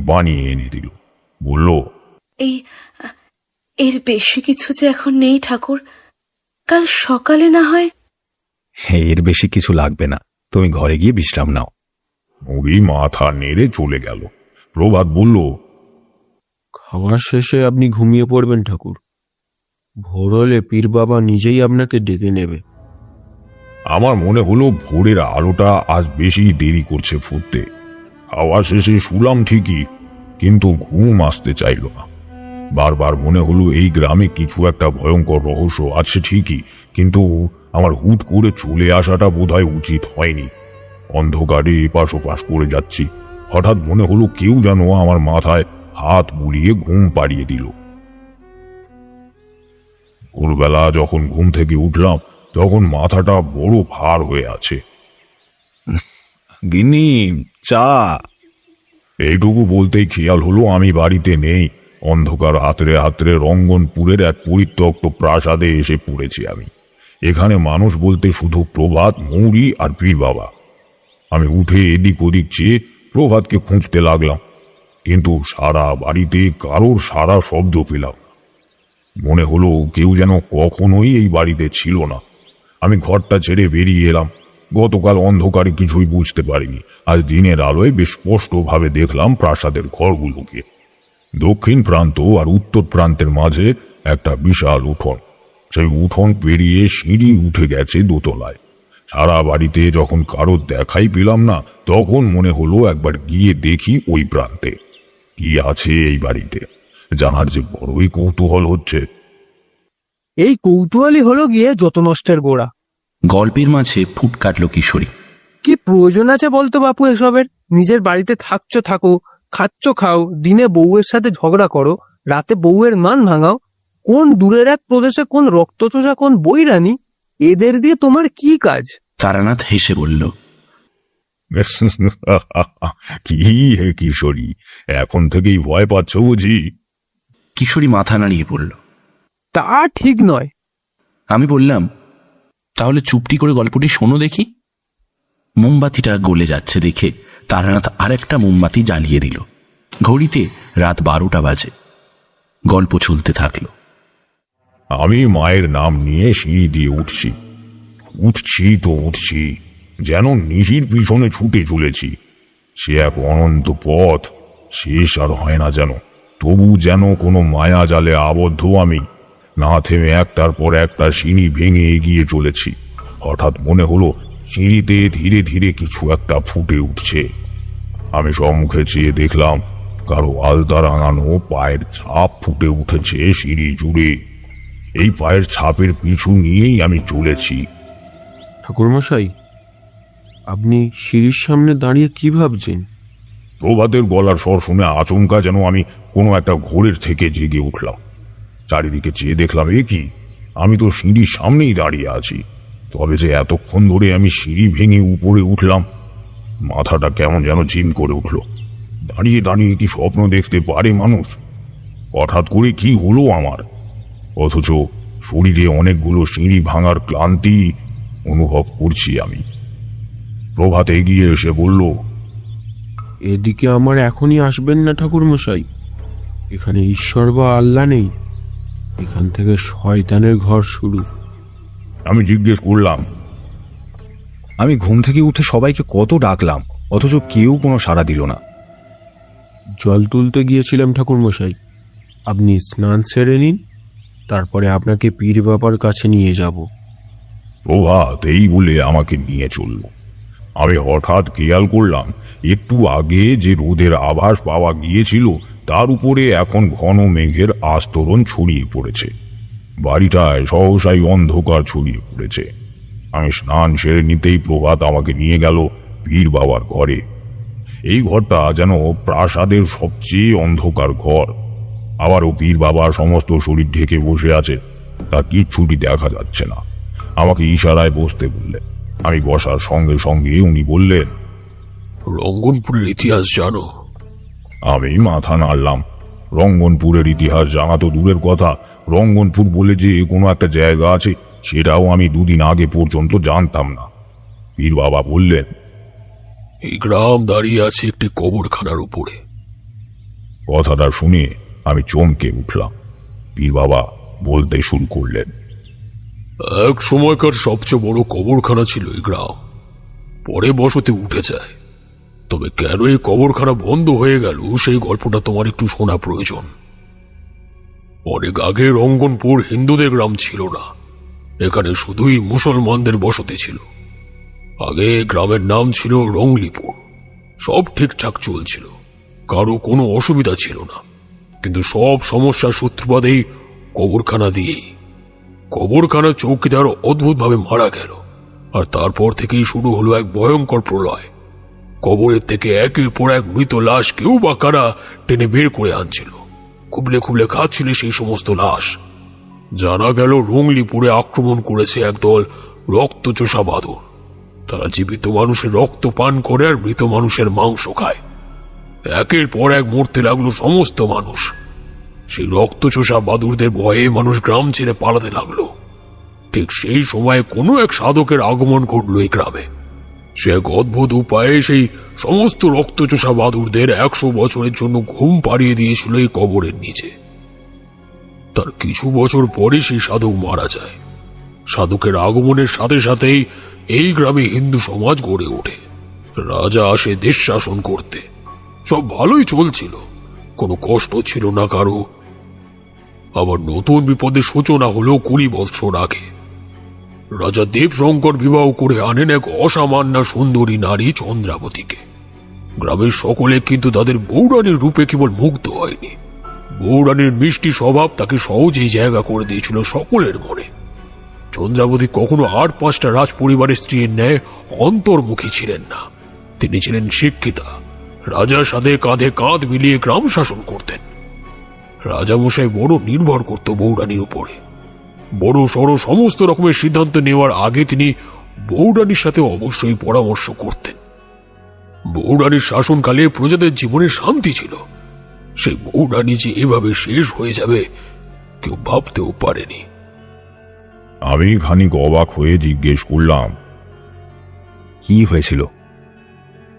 বানিয়ে এনে দিল। বলল, এর বেশি কিছু যে এখন নেই ঠাকুর, কাল সকালে না হয়। এর বেশি কিছু লাগবে না, তুমি ঘরে গিয়ে বিশ্রাম নাও। মৌরি মাথা নেড়ে চলে গেল। প্রভাত বলল, খাওয়ার শেষে আপনি ঘুমিয়ে পড়বেন ঠাকুর। ভোর হলে পীর বাবা নিজেই আপনাকে ডেকে নেবে। আমার মনে হলো ভোরের আলোটা আজ বেশি দেরি করছে ফুটতে। খাওয়া শেষে শুলাম ঠিকই, কিন্তু ঘুম আসতে চাইল না। বারবার মনে হলো এই গ্রামে কিছু একটা ভয়ঙ্কর রহস্য আছে ঠিকই, কিন্তু আমার হুট করে চলে আসাটা বোধহয় উচিত হয়নি। অন্ধকারে এপাশ ওপাশ করে যাচ্ছি, হঠাৎ মনে হলো কেউ যেন আমার মাথায় হাত বুলিয়ে ঘুম পাড়িয়ে দিল। ভোরবেলা যখন ঘুম থেকে উঠলাম তখন মাথাটা বড় ভার হয়ে আছে। গিন্নি, চা। এইটুকু বলতেই খেয়াল হলো আমি বাড়িতে নেই। অন্ধকার হাতড়ে হাতড়ে রঙ্গনপুরের এক পরিত্যক্ত প্রাসাদে এসে পড়েছি আমি। এখানে মানুষ বলতে শুধু প্রভাত, মৌরি আর পীর বাবা। আমি উঠে এদিক ওদিক চেয়ে প্রভাতকে খুঁজতে লাগলাম, কিন্তু সারা বাড়িতে কারোর সারা শব্দ পেলাম। মনে হলো কেউ যেন কখনোই এই বাড়িতে ছিল না। আমি ঘরটা ছেড়ে বেরিয়ে এলাম। গতকাল অন্ধকারে কিছুই বুঝতে পারিনি, আজ দিনের আলোয় বেশ স্পষ্টভাবে দেখলাম প্রাসাদের ঘরগুলোকে। দক্ষিণ প্রান্ত আর উত্তর প্রান্তের মাঝে একটা বিশাল উঠোন। সেই উঠোন পেরিয়ে সিঁড়ি উঠে গেছে দোতলায়। সারা বাড়িতে যখন কারোর দেখাই পেলাম না, তখন মনে হলো একবার গিয়ে দেখি ওই প্রান্তে কি আছে এই বাড়িতে। জানার যে বড়ই কৌতূহল হচ্ছে। এই কৌতূহলী হলো গিয়ে যত নষ্টের গোড়া। গল্পের মাঝে ফুট কাটল কিশোরী। কি প্রয়োজন আছে বলতো বাপু এসবের? নিজের বাড়িতে থাকছো থাকো, খাচ্ছ খাও, দিনে বউয়ের সাথে ঝগড়া করো, রাতে বউয়ের মান ভাঙাও। কোন দূরের এক প্রদেশে কোন রক্তচোষা কোন বৈরানী, এদের দিয়ে তোমার কি কাজ? তারানাথ হেসে বলল, কি হে কিশোরী, এখন থেকেই ভয় পাচ্ছ বুঝি? কিশোরী মাথা নাড়িয়ে পড়ল, তা ঠিক নয়। আমি বললাম, তাহলে চুপটি করে গল্পটি শোনো দেখি। মোমবাতিটা গলে যাচ্ছে দেখে তারানাথ আরেকটা মোমবাতি জ্বালিয়ে দিল। ঘড়িতে রাত 12টা বাজে। গল্প চলতে থাকলো। আমি মায়ের নাম নিয়ে সিঁড়ি দিয়ে উঠছি তো উঠছি, যেন নিশির পিছনে ছুটে চলেছি। সে এক অনন্ত পথ, শেষ আর হয় না যেন। তবু যেন কোনো মায়া জালে আবদ্ধ আমি, না থেমে একটার পর একটা সিঁড়ি ভেঙে এগিয়ে চলেছি। হঠাৎ মনে হলো সিঁড়িতে ধীরে ধীরে কিছু একটা ফুটে উঠছে। আমি সম্মুখে চেয়ে দেখলাম কারো আলতা রাঙানো পায়ের ছাপ ফুটে উঠেছে সিঁড়ি জুড়ে। এই পায়ের ছাপের পিছু নিয়েই আমি চলেছি। ঠাকুরমশাই, আপনি সিঁড়ির সামনে দাঁড়িয়ে কি ভাবছেন? প্রভাতের গলার স্বর শুনে আচমকা যেন আমি কোনো একটা ঘোরের থেকে জেগে উঠলাম। চারিদিকে চেয়ে দেখলাম, এ কি, আমি তো সিঁড়ির সামনেই দাঁড়িয়ে আছি। তবে যে এতক্ষণ ধরে আমি সিঁড়ি ভেঙে উপরে উঠলাম। মাথাটা কেমন যেন ঝিম করে উঠল। দাঁড়িয়ে দাঁড়িয়ে কি স্বপ্ন দেখতে পারে মানুষ? হঠাৎ করে কি হলো আমার, অথচ শরীরে অনেকগুলো সিঁড়ি ভাঙার ক্লান্তি অনুভব করছি আমি। প্রভাত এগিয়ে এসে বলল, এদিকে আমার এখনই আসবেন না ঠাকুরমশাই। এখানে ঈশ্বর বা আল্লাহ নেই, এখান থেকে শয়তানের ঘর শুরু। আমি জিজ্ঞেস করলাম, আমি ঘুম থেকে উঠে সবাইকে কত ডাকলাম, অথচ কেউ কোনো সাড়া দিল না। জল তুলতে গিয়েছিলাম ঠাকুরমশাই, আপনি স্নান সেরে নিন, তারপরে আপনাকে পীর বাবার কাছে নিয়ে যাব। প্রভাত এই বলে আমাকে নিয়ে চলল। আমি হঠাৎ খেয়াল করলাম একটু আগে যে রোদের আভাস পাওয়া গিয়েছিল তার উপরে এখন ঘন মেঘের আস্তরণ ছড়িয়ে পড়েছে। বাড়িটায় সহসাই অন্ধকার ছড়িয়ে পড়েছে। আমি স্নান সেরে নিতেই প্রভাত আমাকে নিয়ে গেল পীর বাবার ঘরে। এই ঘরটা যেন প্রাসাদের সবচেয়ে অন্ধকার ঘর। আবারও পীর বাবার সমস্ত শরীর ঢেকে বসে আছে, তার কিচ্ছুটি দেখা যাচ্ছে না। আমাকে ইশারায় বসতে বললেন। আমি বসার সঙ্গে সঙ্গে উনি বললেন, রঙ্গনপুরের ইতিহাস জানো? আমি মাথা নাড়লাম। রঙ্গনপুরের ইতিহাস জানা তো দূরের কথা, রঙ্গনপুর বলে যে কোনো একটা জায়গা আছে সেটাও আমি 2 দিন আগে পর্যন্ত জানতাম না। পীর বাবা বললেন, এই গ্রাম দাঁড়িয়ে আছে একটি কবরখানার উপরে। কথাটা শুনে আমি চমকে উঠলাম। পীর বাবা বলতে শুরু করলেন, এক সময়কার সবচেয়ে বড় কবরখানা ছিল এই গ্রাম, পরে বসতি উঠে যায়। তবে কেন এই কবরখানা বন্ধ হয়ে গেল সেই গল্পটা তোমার একটু শোনা প্রয়োজন। অনেক আগে রঙ্গনপুর হিন্দুদের গ্রাম ছিল না, এখানে শুধুই মুসলমানদের বসতি ছিল। আগে গ্রামের নাম ছিল রঙ্গলিপুর। সব ঠিকঠাক চলছিল, কারো কোনো অসুবিধা ছিল না। কিন্তু সব সমস্যার সূত্রপাত এই কবরখানা দিয়েই। কবরখানা চৌকিদার অদ্ভুতভাবে মারা গেল, আর তারপর থেকেই শুরু হলো এক ভয়ঙ্কর প্রলয়। কবরের থেকে একের পর এক মৃত লাশ কেউ বা কারা টেনে বের করে আনছিল, খুবলে খুবলে খাচ্ছিল সেই সমস্ত লাশ। জানা গেল রুংলিপুরে আক্রমণ করেছে একদল রক্তচোষা বাদুড়। তারা জীবিত মানুষের রক্ত পান করে আর মৃত মানুষের মাংস খায়। একের পর এক মরতে লাগলো সমস্ত মানুষ। সেই রক্তচোষা বাদুড়দের ভয়ে মানুষ গ্রাম ছেড়ে পালাতে লাগলো। ঠিক সেই সময় কোনো এক সাধকের আগমন ঘটল এই গ্রামে। সে এক অদ্ভুত উপায়ে সেই সমস্ত রক্তচোষা বাদুড়দের 100 বছরের জন্য ঘুম পাড়িয়ে দিয়েছিল এই কবরের নিচে। তার কিছু বছর পরে সেই সাধক মারা যায়। সাধকের আগমনের সাথে সাথেই এই গ্রামে হিন্দু সমাজ গড়ে ওঠে। রাজা আসে দেশ শাসন করতে। সব ভালোই চলছিল, কোনো কষ্ট ছিল না কারো। আবার নতুন বিপদের সূচনা হলো 20 বছর আগে। রাজা দেবশঙ্কর বিবাহ করে আনেন এক অসামান্য সুন্দরী নারী চন্দ্রাবতীকে। গ্রামের সকলে কিন্তু তাদের বৌরানীর রূপে কেবল মুগ্ধ হয়নি। বৌরানীর মিষ্টি স্বভাব তাকে সহজেই জায়গা করে দিয়েছিল সকলের মনে। চন্দ্রাবতী কখনো 8-5টা রাজ পরিবারের স্ত্রীর ন্যায় অন্তর্মুখী ছিলেন না। তিনি ছিলেন শিক্ষিতা। রাজার সাথে কাঁধে কাঁধ মিলিয়ে গ্রাম শাসন করতেন। রাজামশাই বড় নির্ভর করত বৌরানীর উপরে। বড় সড় সমস্ত রকমের সিদ্ধান্ত নেওয়ার আগে তিনি বৌরানীর সাথে অবশ্যই পরামর্শ করতেন। বৌরানীর শাসনকালে প্রজাদের জীবনে শান্তি ছিল। সেই বৌরানী যে এভাবে শেষ হয়ে যাবে কেউ ভাবতেও পারেনি। আমি খানিক অবাক হয়ে জিজ্ঞেস করলাম, কি হয়েছিল?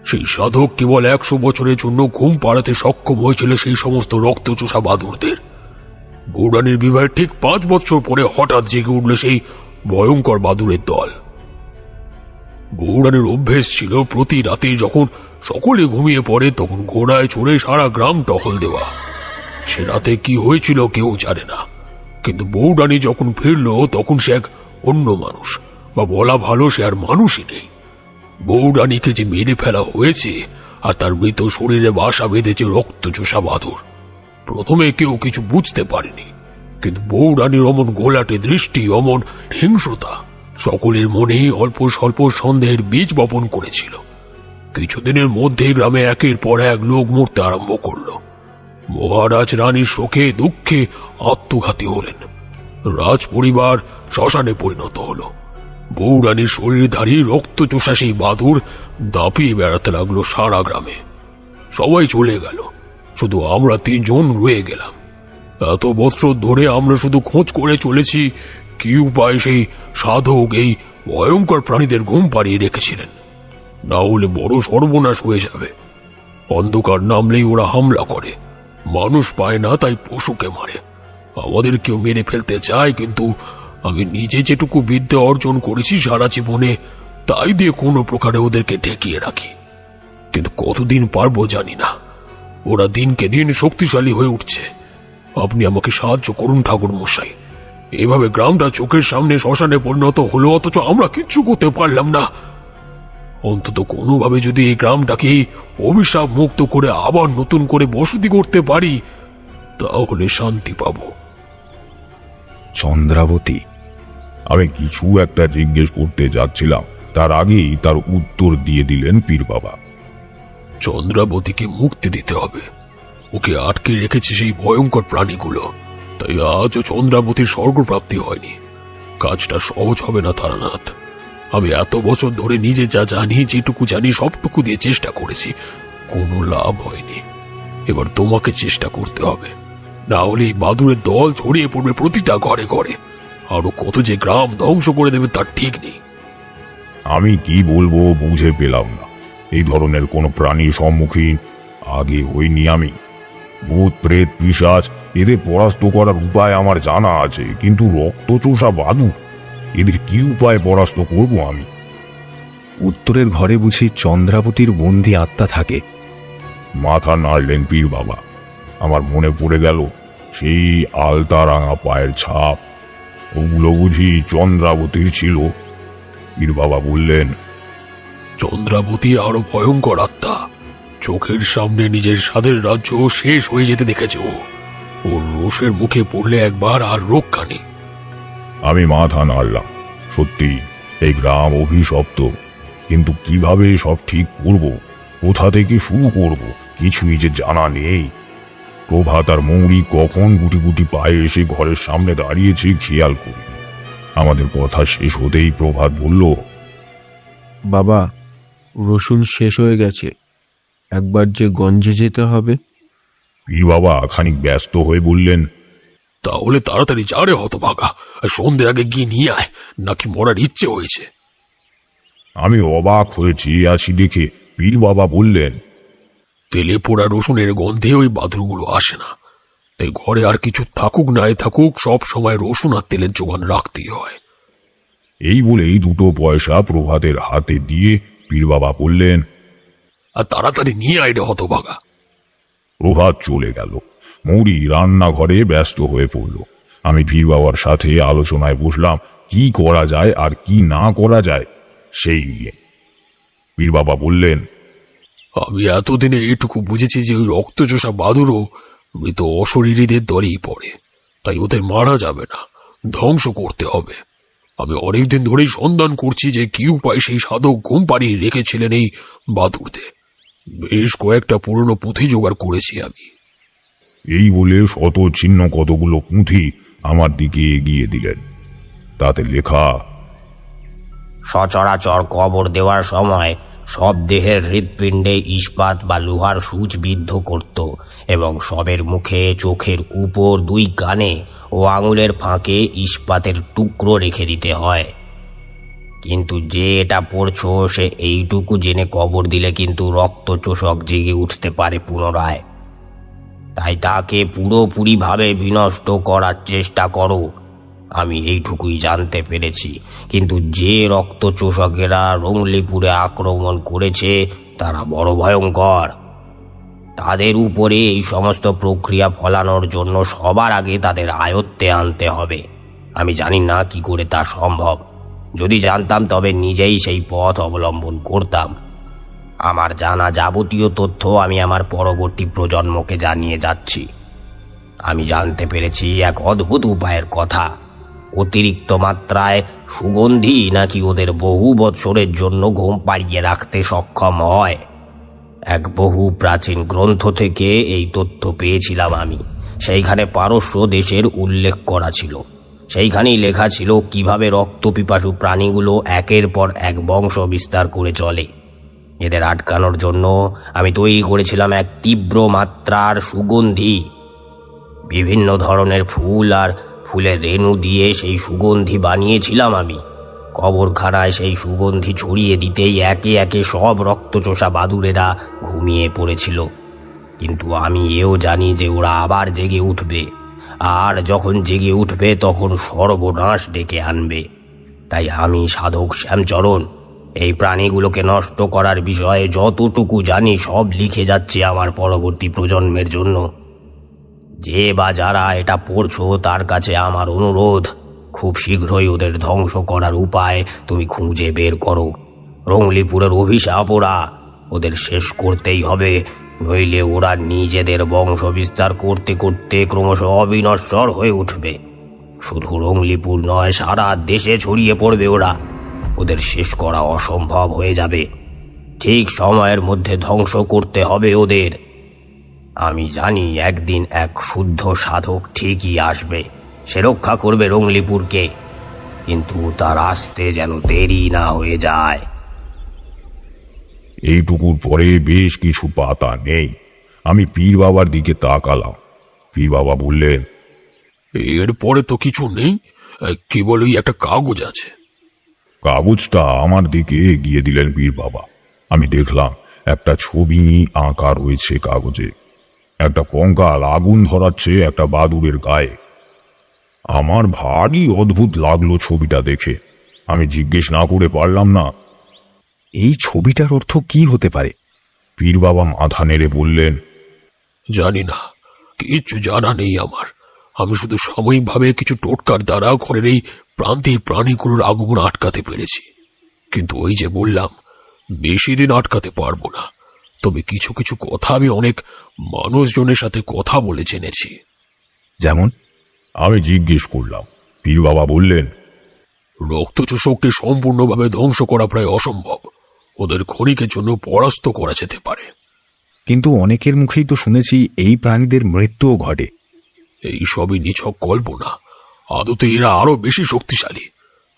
সেই সাধক কেবল 100 বছরের জন্য ঘুম পাড়াতে সক্ষম হয়েছিল সেই সমস্ত রক্তচোষা বাদুড়দের। বৌরানীর বিবাহের ঠিক 5 বছর পরে হঠাৎ জেগে উঠল সেই ভয়ঙ্কর বাদুড়ের দল। বৌরানীর অভ্যেস ছিল প্রতি রাতে যখন সকলে ঘুমিয়ে পড়ে তখন ঘোড়ায় চড়ে সারা গ্রাম টহল দেওয়া। সে রাতে কি হয়েছিল কেউ জানে না, কিন্তু বৌরানী যখন ফিরল তখন সে এক অন্য মানুষ, বা বলা ভালো সে আর মানুষই নেই। বৌরানীকে যে মেরে ফেলা হয়েছে আর তার মৃত শরীরে বাসা বেঁধেছে রক্তচোষা বাদুড়। প্রথমে কেউ কিছু বুঝতে পারেনি, কিন্তু বৌরানীর অমন গোলাটে দৃষ্টি, অমন হিংস্রতা সকলের মনে অল্প স্বল্প সন্দেহের বীজ বপন করেছিল। কিছুদিনের মধ্যে গ্রামে একের পর এক লোক মরতে আরম্ভ করল। মহারাজ রানীর শোকে দুঃখে আত্মঘাতী হলেন। রাজ পরিবার শ্মশানে পরিণত হল। বৌরানীর শরীরধারী রক্তচোষা সেই বাদুড় দাপিয়ে বেড়াতে লাগলো সারা গ্রামে। সবাই চলে গেল, শুধু আমরা 3 জন রয়ে গেলাম। এত বছর ধরে আমরা শুধু খোঁজ করে চলেছি কি উপায় সেই সাধক এই ভয়ঙ্কর প্রাণীদের ঘুম পাড়িয়ে রেখেছিলেন, না হলে বড় সর্বনাশ হয়ে যাবে। অন্ধকার নামলেই ওরা হামলা করে, মানুষ পায় না তাই পশুকে মারে। আমাদের কেউ মেরে ফেলতে চায়, কিন্তু আমি নিজে যেটুকু বিদ্যা অর্জন করেছি সারা জীবনে তাই দিয়ে কোনো প্রকারে ওদেরকে ঢেকিয়ে রাখি। কিন্তু কতদিন পারবো জানি না। ওরা দিনকে দিন শক্তিশালী হয়ে উঠছে। আপনি আমাকে সাহায্য করুন ঠাকুর মশাই। এভাবে গ্রামটা চোখের সামনে শ্মশানে পরিণত হলো, অথচ আমরা কিচ্ছু করতে পারলাম না। অন্তত কোনোভাবে যদি এই গ্রামটাকে অভিশাপ মুক্ত করে আবার নতুন করে বসতি করতে পারি তাহলে শান্তি পাব। চন্দ্রাবতী? আমি কিছু একটা জিজ্ঞেস করতে যাচ্ছিলাম, তার আগেই তার উত্তর দিয়ে দিলেন পীর বাবা। চন্দ্রাবতীকে মুক্তি দিতে হবে। ওকে আটকে রেখেছে সেই ভয়ঙ্কর প্রাণীগুলো, তাই আজও চন্দ্রাবতীর স্বর্গপ্রাপ্তি হয়নি। কাজটা সহজ হবে না তারানাথ। আমি এত বছর ধরে নিজে যা জানি, যেটুকু জানি সবটুকু দিয়ে চেষ্টা করেছি, কোনো লাভ হয়নি। এবার তোমাকে চেষ্টা করতে হবে, না হলে এই বাদুড়ের দল ছড়িয়ে পড়বে প্রতিটা ঘরে ঘরে। আরো কত যে গ্রাম ধ্বংস করে দেবে তার ঠিক নেই। আমি কি বলবো বুঝে পেলাম না। এই ধরনের কোনো প্রাণীর সম্মুখীন আগে হইনি আমি। ভূত প্রেত পিশাচ এদের পরাস্ত করার উপায় আমার জানা আছে, কিন্তু রক্তচোষা বাদুড় এদের কি উপায় পরাস্ত করব আমি? উত্তরের ঘরে বুঝি চন্দ্রাবতীর বন্দি আত্মা থাকে? মাথা নাড়লেন পীর বাবা। আমার মনে পড়ে গেল সেই আলতা রাঙা পায়ের ছাপ, ওগুলো বুঝি চন্দ্রাবতীর ছিল। পীর বাবা বললেন, চন্দ্রাবতী আরো ভয়ঙ্কর আত্মা। চোখের সামনে নিজের স্বাদের রাজ্য শেষ হয়ে যেতে দেখেছে ও। ওর রোষের মুখে পড়লে একবার আর রক্ষা নেই। আমি মাথা নাড়লাম। সত্যি এই গ্রাম অভিশপ্ত, কিন্তু কিভাবে সব ঠিক করব কোথা থেকে শুরু করব কিছুই যে জানা নেই। প্রভাত আর মৌরি কখন গুটি গুটি পায়ে এসে ঘরের সামনে দাঁড়িয়েছে খেয়াল করিনি। আমাদের কথা শেষ হতেই প্রভাত বলল, বাবা, রসুন শেষ হয়ে গেছে, একবার যে গঞ্জে যেতে হবে। পীর বাবা খানিক ব্যস্ত হয়ে বললেন, তাহলে তাড়াতাড়ি যা রে হতভাগা, সন্ধ্যে আগে গিয়ে নিয়ে আয়, নাকি মরার ইচ্ছে হয়েছে? আমি অবাক হয়ে চেয়ে আছি দেখে পীর বাবা বললেন, তেলে পোড়া রসুনের গন্ধে ওই বাদুরগুলো আসে না, তাই ঘরে আর কিছু থাকুক নাই থাকুক সব সময় রসুন আর তেলের জোগান রাখতেই হয়। এই বলেই 2 পয়সা প্রভাতের হাতে দিয়ে পীর বাবা বললেন, আর তাড়াতাড়ি নিয়ে আয় রে হতভাগা। প্রভাত চলে গেল। মৌরি রান্নাঘরে ব্যস্ত হয়ে পড়ল। আমি পীর বাবার সাথে আলোচনায় বসলাম কি করা যায় আর কি না করা যায় সেই নিয়ে। পীর বাবা বললেন, আমি এতদিনে এইটুকু বুঝেছি যে ওই রক্তচোষা বাদুরও মৃত অশরীরীদের দলেই পড়ে, তাই ওদের মারা যাবে না, ধ্বংস করতে হবে। আমি অনেকদিন ধরেই সন্ধান করছি যে কি উপায় সেই সাধক ঘুম পাড়িয়ে রেখেছিলেন এই বাদুরদের। বেশ কয়েকটা পুরনো পুঁথি জোগাড় করেছি আমি। এই বলে শত ছিন্ন কতগুলো পুঁথি আমার দিকে এগিয়ে দিলেন। তাতে লেখা, সচরাচর কবর দেওয়ার সময় সব দেহের হৃৎপিণ্ডে ইস্পাত বা লোহার সূচ বিদ্ধ করত এবং সবের মুখে, চোখের উপর, 2 কানে ও আঙুলের ফাঁকে ইস্পাতের টুকরো রেখে দিতে হয়। কিন্তু যে এটা পড়ছো সে এইটুকু জেনে কবর দিলে কিন্তু রক্তচোষক জেগে উঠতে পারে পুনরায়। তাই তাকে পুরোপুরিভাবে বিনষ্ট করার চেষ্টা করো। আমি এইটুকুই জানতে পেরেছি, কিন্তু যে রক্তচোষকেরা রংলিপুরে আক্রমণ করেছে তারা বড় ভয়ঙ্কর। তাদের উপরে এই সমস্ত প্রক্রিয়া ফলানোর জন্য সবার আগে তাদের আয়ত্তে আনতে হবে। আমি জানি না কি করে তা সম্ভব। যদি জানতাম তবে নিজেই সেই পথ অবলম্বন করতাম। আমার জানা যাবতীয় তথ্য আমি আমার পরবর্তী প্রজন্মকে জানিয়ে যাচ্ছি। আমি জানতে পেরেছি এক অদ্ভুত উপায়ের কথা। অতিরিক্ত মাত্রায় সুগন্ধি নাকি ওদের বহু বৎসরের জন্য ঘুম পাড়িয়ে রাখতে সক্ষম হয়। এক বহু প্রাচীন গ্রন্থ থেকে এই তথ্য পেয়েছিলাম আমি। সেইখানে পারস্য দেশের উল্লেখ করা ছিল। সেইখানেই লেখা ছিল কিভাবে রক্তপিপাসু প্রাণীগুলো একের পর এক বংশ বিস্তার করে চলে। এদের আটকানোর জন্য আমি তৈরি করেছিলাম এক তীব্র মাত্রার সুগন্ধি। বিভিন্ন ধরনের ফুল আর ফুলের রেণু দিয়ে সেই সুগন্ধি বানিয়েছিলাম আমি। কবরখানায় সেই সুগন্ধি ছড়িয়ে দিতেই একে একে সব রক্তচোষা বাদুড়েরা ঘুমিয়ে পড়েছিল। কিন্তু আমি এও জানি যে ওরা আবার জেগে উঠবে, আর যখন জেগে উঠবে তখন সর্বনাশ ডেকে আনবে। তাই আমি সাধক শ্যামচরণ এই প্রাণীগুলোকে নষ্ট করার বিষয়ে যতটুকু জানি সব লিখে যাচ্ছি আমার পরবর্তী প্রজন্মের জন্য। যে বা যারা এটা পড়ছো তার কাছে আমার অনুরোধ, খুব শীঘ্রই ওদের ধ্বংস করার উপায় তুমি খুঁজে বের করো। রংলিপুরের অভিশাপ ওরা, ওদের শেষ করতেই হবে, নইলে ওরা নিজেদের বংশ বিস্তার করতে করতে ক্রমশ অবিনশ্বর হয়ে উঠবে। শুধু রংলিপুর নয়, সারা দেশে ছড়িয়ে পড়বে ওরা। ওদের শেষ করা অসম্ভব হয়ে যাবে। ঠিক সময়ের মধ্যে ধ্বংস করতে হবে ওদের। আমি জানি একদিন এক শুদ্ধ সাধক ঠিকই আসবে, সে রক্ষা করবে রংলিপুরকে, কিন্তু তার আসতে যেন দেরি না হয়ে যায়। এইটুকুর পরে বেশ কিছু পাতা নেই। আমি পীর বাবার দিকে তাকালাম। পীর বাবা বললেন, এরপরে তো কিছু নেই, কেবল ওই একটা কাগজ আছে। কাগজটা আমার দিকে এগিয়ে দিলেন পীর বাবা। আমি দেখলাম একটা ছবি আঁকা রয়েছে কাগজে। একটা কঙ্কাল আগুন ধরাচ্ছে একটা বাদুড়ের গায়ে। আমার ভারী অদ্ভুত লাগলো ছবিটা দেখে। আমি জিজ্ঞেস না করে পারলাম না, এই ছবিটার অর্থ কি হতে পারে? পীর বাবা মাথা নেড়ে বললেন, জানি না, কিচ্ছু জানা নেই আমার। আমি শুধু সাময়িকভাবে কিছু টোটকার দ্বারা ঘরের এই প্রান্তিক প্রাণীগুলোর আগমন আটকাতে পেরেছি। কিন্তু ওই যে বললাম, বেশি দিন আটকাতে পারবো না। তবে কিছু কিছু কথা আমি অনেক মানুষজনের সাথে কথা বলে জেনেছি। যেমন? আমি জিজ্ঞেস করলাম। পীর বাবা বললেন, রক্তচোষককে সম্পূর্ণভাবে ধ্বংস করা প্রায় অসম্ভব। ওদের ক্ষণিকের জন্য পরাস্ত করা যেতে পারে। কিন্তু অনেকের মুখেই তো শুনেছি এই প্রাণীদের মৃত্যুও ঘটে। এই সবই নিছক কল্পনা। আদতে এরা আরো বেশি শক্তিশালী,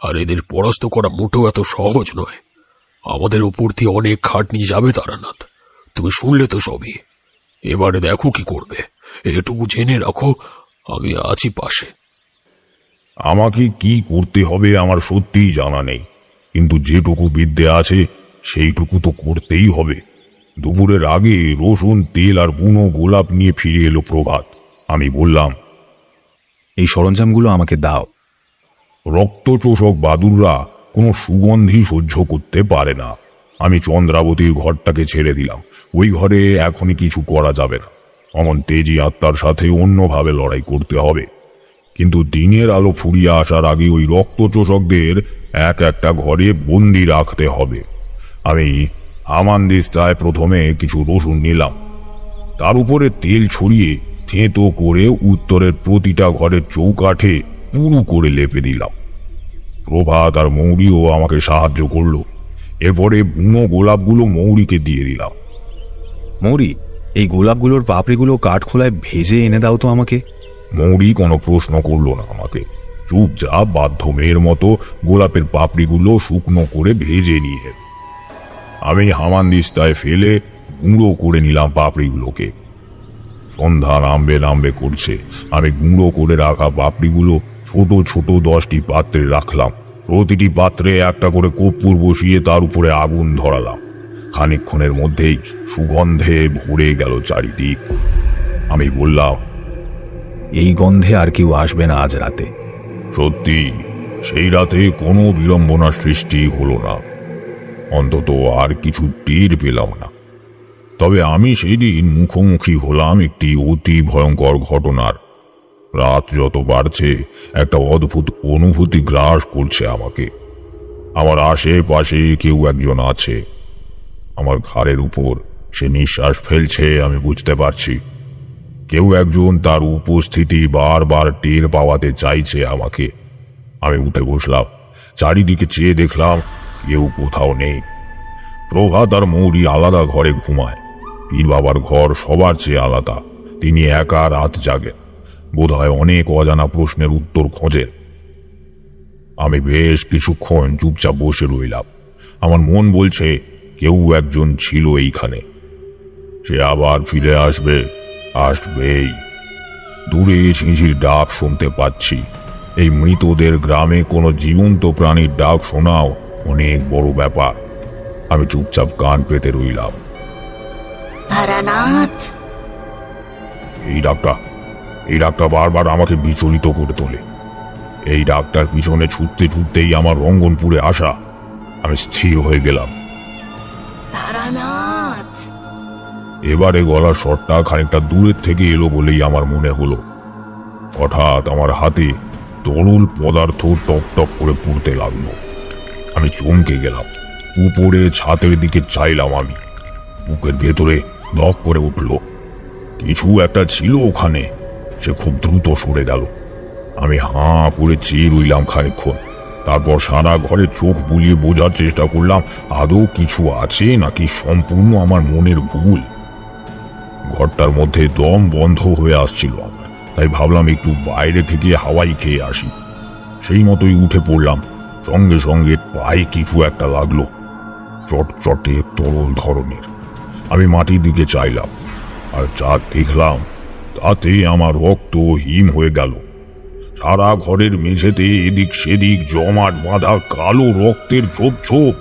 আর এদের পরাস্ত করা মোটেও এত সহজ নয়। আমাদের উপর দিয়ে অনেক খাটনি যাবে তারানাথ। তুমি শুনলে তো সবই। এবারে দেখো কি করবে। এটুকু জেনে রাখো, আমি আছি পাশে। আমাকে কি করতে হবে আমার সত্যিই জানা নেই, কিন্তু যেটুকু বিদ্যে আছে সেইটুকু তো করতেই হবে। দুপুরের আগে রসুন, তেল আর বুনো গোলাপ নিয়ে ফিরে এলো প্রভাত। আমি বললাম, এই সরঞ্জামগুলো আমাকে দাও। রক্তচোষক বাদুররা কোনো সুগন্ধি সহ্য করতে পারে না। আমি চন্দ্রাবতীর ঘরটাকে ছেড়ে দিলাম। ওই ঘরে এখনই কিছু করা যাবে না। অমন তেজি আত্মার সাথে অন্যভাবে লড়াই করতে হবে। কিন্তু দিনের আলো ফুরিয়ে আসার আগে ওই রক্তচোষকদের এক একটা ঘরে বন্দি রাখতে হবে। আমি হামানদিস্তায় প্রথমে কিছু রসুন নিলাম, তার উপরে তেল ছড়িয়ে থেঁতো করে উত্তরের প্রতিটা ঘরের চৌকাঠে পুরু করে লেপে দিলাম। প্রভাত আর মৌরিও আমাকে সাহায্য করলো। এরপরে বুনো গোলাপগুলো মৌরিকে দিয়ে দিলাম। মৌরি, এই গোলাপগুলোর পাপড়িগুলো কাঠখোলায় ভেজে এনে দাও তো আমাকে। মৌরি কোনো প্রশ্ন করলো না আমাকে। চুপচাপ বাধ্য মেয়ের মতো গোলাপের পাপড়িগুলো শুকনো করে ভেজে নিয়ে এল। আমি হামানদিস্তায় ফেলে গুঁড়ো করে নিলাম পাপড়িগুলোকে। সন্ধ্যা নামবে নামবে করছে। আমি গুঁড়ো করে রাখা পাপড়িগুলো ছোট ছোট 10টি পাত্রে রাখলাম। প্রতিটি পাত্রে একটা করে কর্পূর বসিয়ে তার উপরে আগুন ধরালাম। খানিকক্ষণের মধ্যেই সুগন্ধে ভরে গেল চারিদিক। আমি বললাম, এই গন্ধে আর কেউ আসবে না আজ রাতে। সত্যি সেই রাতে কোনো বিড়ম্বনা সৃষ্টি হলো না। অন্তত আর কিছু টের পেলাম না। তবে আমি সেই দিন মুখোমুখি হলাম একটি অতি ভয়ঙ্কর ঘটনার। রাত যত বাড়ছে একটা অদ্ভুত অনুভূতি গ্রাস করছে আমাকে। আমার আশেপাশে কেউ একজন আছে। আমার ঘাড়ের উপর সে নিঃশ্বাস ফেলছে, আমি বুঝতে পারছি। কেউ একজন তার উপস্থিতি বারবার টের পাওয়াতে চাইছে আমাকে। আমি উঠে বসলাম। চারিদিকে চেয়ে দেখলাম কেউ কোথাও নেই। প্রভাত আর মৌরি আলাদা ঘরে ঘুমায়। পীর বাবার ঘর সবার চেয়ে আলাদা। তিনি একা রাত জাগেন। বোধহয় অনেক অজানা প্রশ্নের উত্তর খোঁজেন। আমি বেশ কিছুক্ষণ চুপচাপ বসে রইলাম। আমার মন বলছে কেউ একজন ছিল এইখানে। সে আবার ফিরে আসবে, আসবেই। দূরে ঝিঁঝির ডাক শুনতে পাচ্ছি। এই মৃতদের গ্রামে কোনো জীবন্ত প্রাণীর ডাক শোনাও অনেক বড় ব্যাপার। আমি চুপচাপ কান পেতে রইলাম। তারানাথ, এই ডাকটা বারবার আমাকে বিচলিত করে তোলে। এই ডাকটার পিছনে ছুটতে ছুটতেই আমার রঙ্গনপুরে আসা। আমি স্থির হয়ে গেলাম। তারানাথ, এবারে গলার স্বরটা খানিকটা দূরের থেকে এলো বলেই আমার মনে হলো। হঠাৎ আমার হাতে তরল পদার্থ টপ টপ করে পড়তে লাগলো। আমি চমকে গেলাম। উপরে ছাদের দিকে চাইলাম আমি। বুকের ভেতরে ধক করে উঠল। কিছু একটা ছিল ওখানে। সে খুব দ্রুত সরে গেল। আমি হাঁ করে চেয়ে রইলাম খানিকক্ষণ। তারপর সারা ঘরে চোখ বুলিয়ে বোঝার চেষ্টা করলাম আদৌ কিছু আছে নাকি সম্পূর্ণ আমার মনের ভুল। ঘরটার মধ্যে দম বন্ধ হয়ে আসছিল আমার, তাই ভাবলাম একটু বাইরে থেকে হাওয়াই খেয়ে আসি। সেই মতোই উঠে পড়লাম। সঙ্গে সঙ্গে পায়ে কিছু একটা লাগলো, চটচটে তরল ধরনের। আমি মাটির দিকে চাইলাম, আর যা দেখলাম তাতে আমার রক্ত হিম হয়ে গেল। সারা ঘরের মেঝেতে এদিক সেদিক জমাট বাঁধা কালো রক্তের ছোপ ছোপ।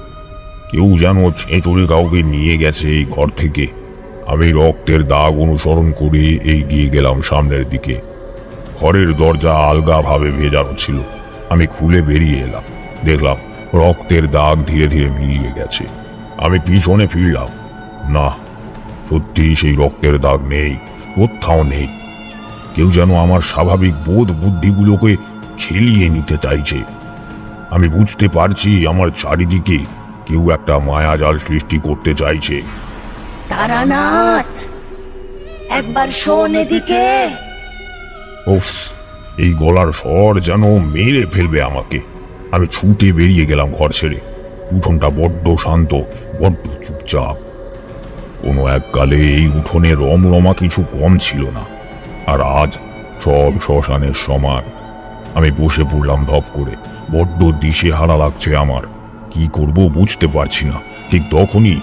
কেউ যেন ছেঁচড়ে কাউকে নিয়ে গেছে এই ঘর থেকে। আমি রক্তের দাগ অনুসরণ করে এগিয়ে গেলাম সামনের দিকে। ঘরের দরজা আলগাভাবে ভেজানো ছিল। আমি খুলে বেরিয়ে এলাম। দেখলাম রক্তের দাগ ধীরে ধীরে মিলিয়ে গেছে। আমি পিছনে ফিরলাম। না, সত্যি সেই রক্তের দাগ নেই, কোথাও নেই। কেউ যেন আমার স্বাভাবিক বোধ বুদ্ধিগুলোকে খেলিয়ে নিতে চাইছে। আমি বুঝতে পারছি আমার চারিদিকে কেউ একটা মায়াজাল সৃষ্টি করতে চাইছে। তারানাথ, একবার শোন এদিকে। উফ, এই গলার স্বর যেন মেরে ফেলবে আমাকে। আমি ছুটে বেরিয়ে গেলাম ঘর ছেড়ে। উঠোনটা বড্ড শান্ত, বড্ড চুপচাপ। কোনো এককালে এই উঠোনে রমরমা কিছু কম ছিল না, আর আজ সব শ্মশানের সমান। আমি বসে পড়লাম ধপ করে। বড্ড দিশেহারা লাগছে আমার, কি করব বুঝতে পারছি না। ঠিক তখনই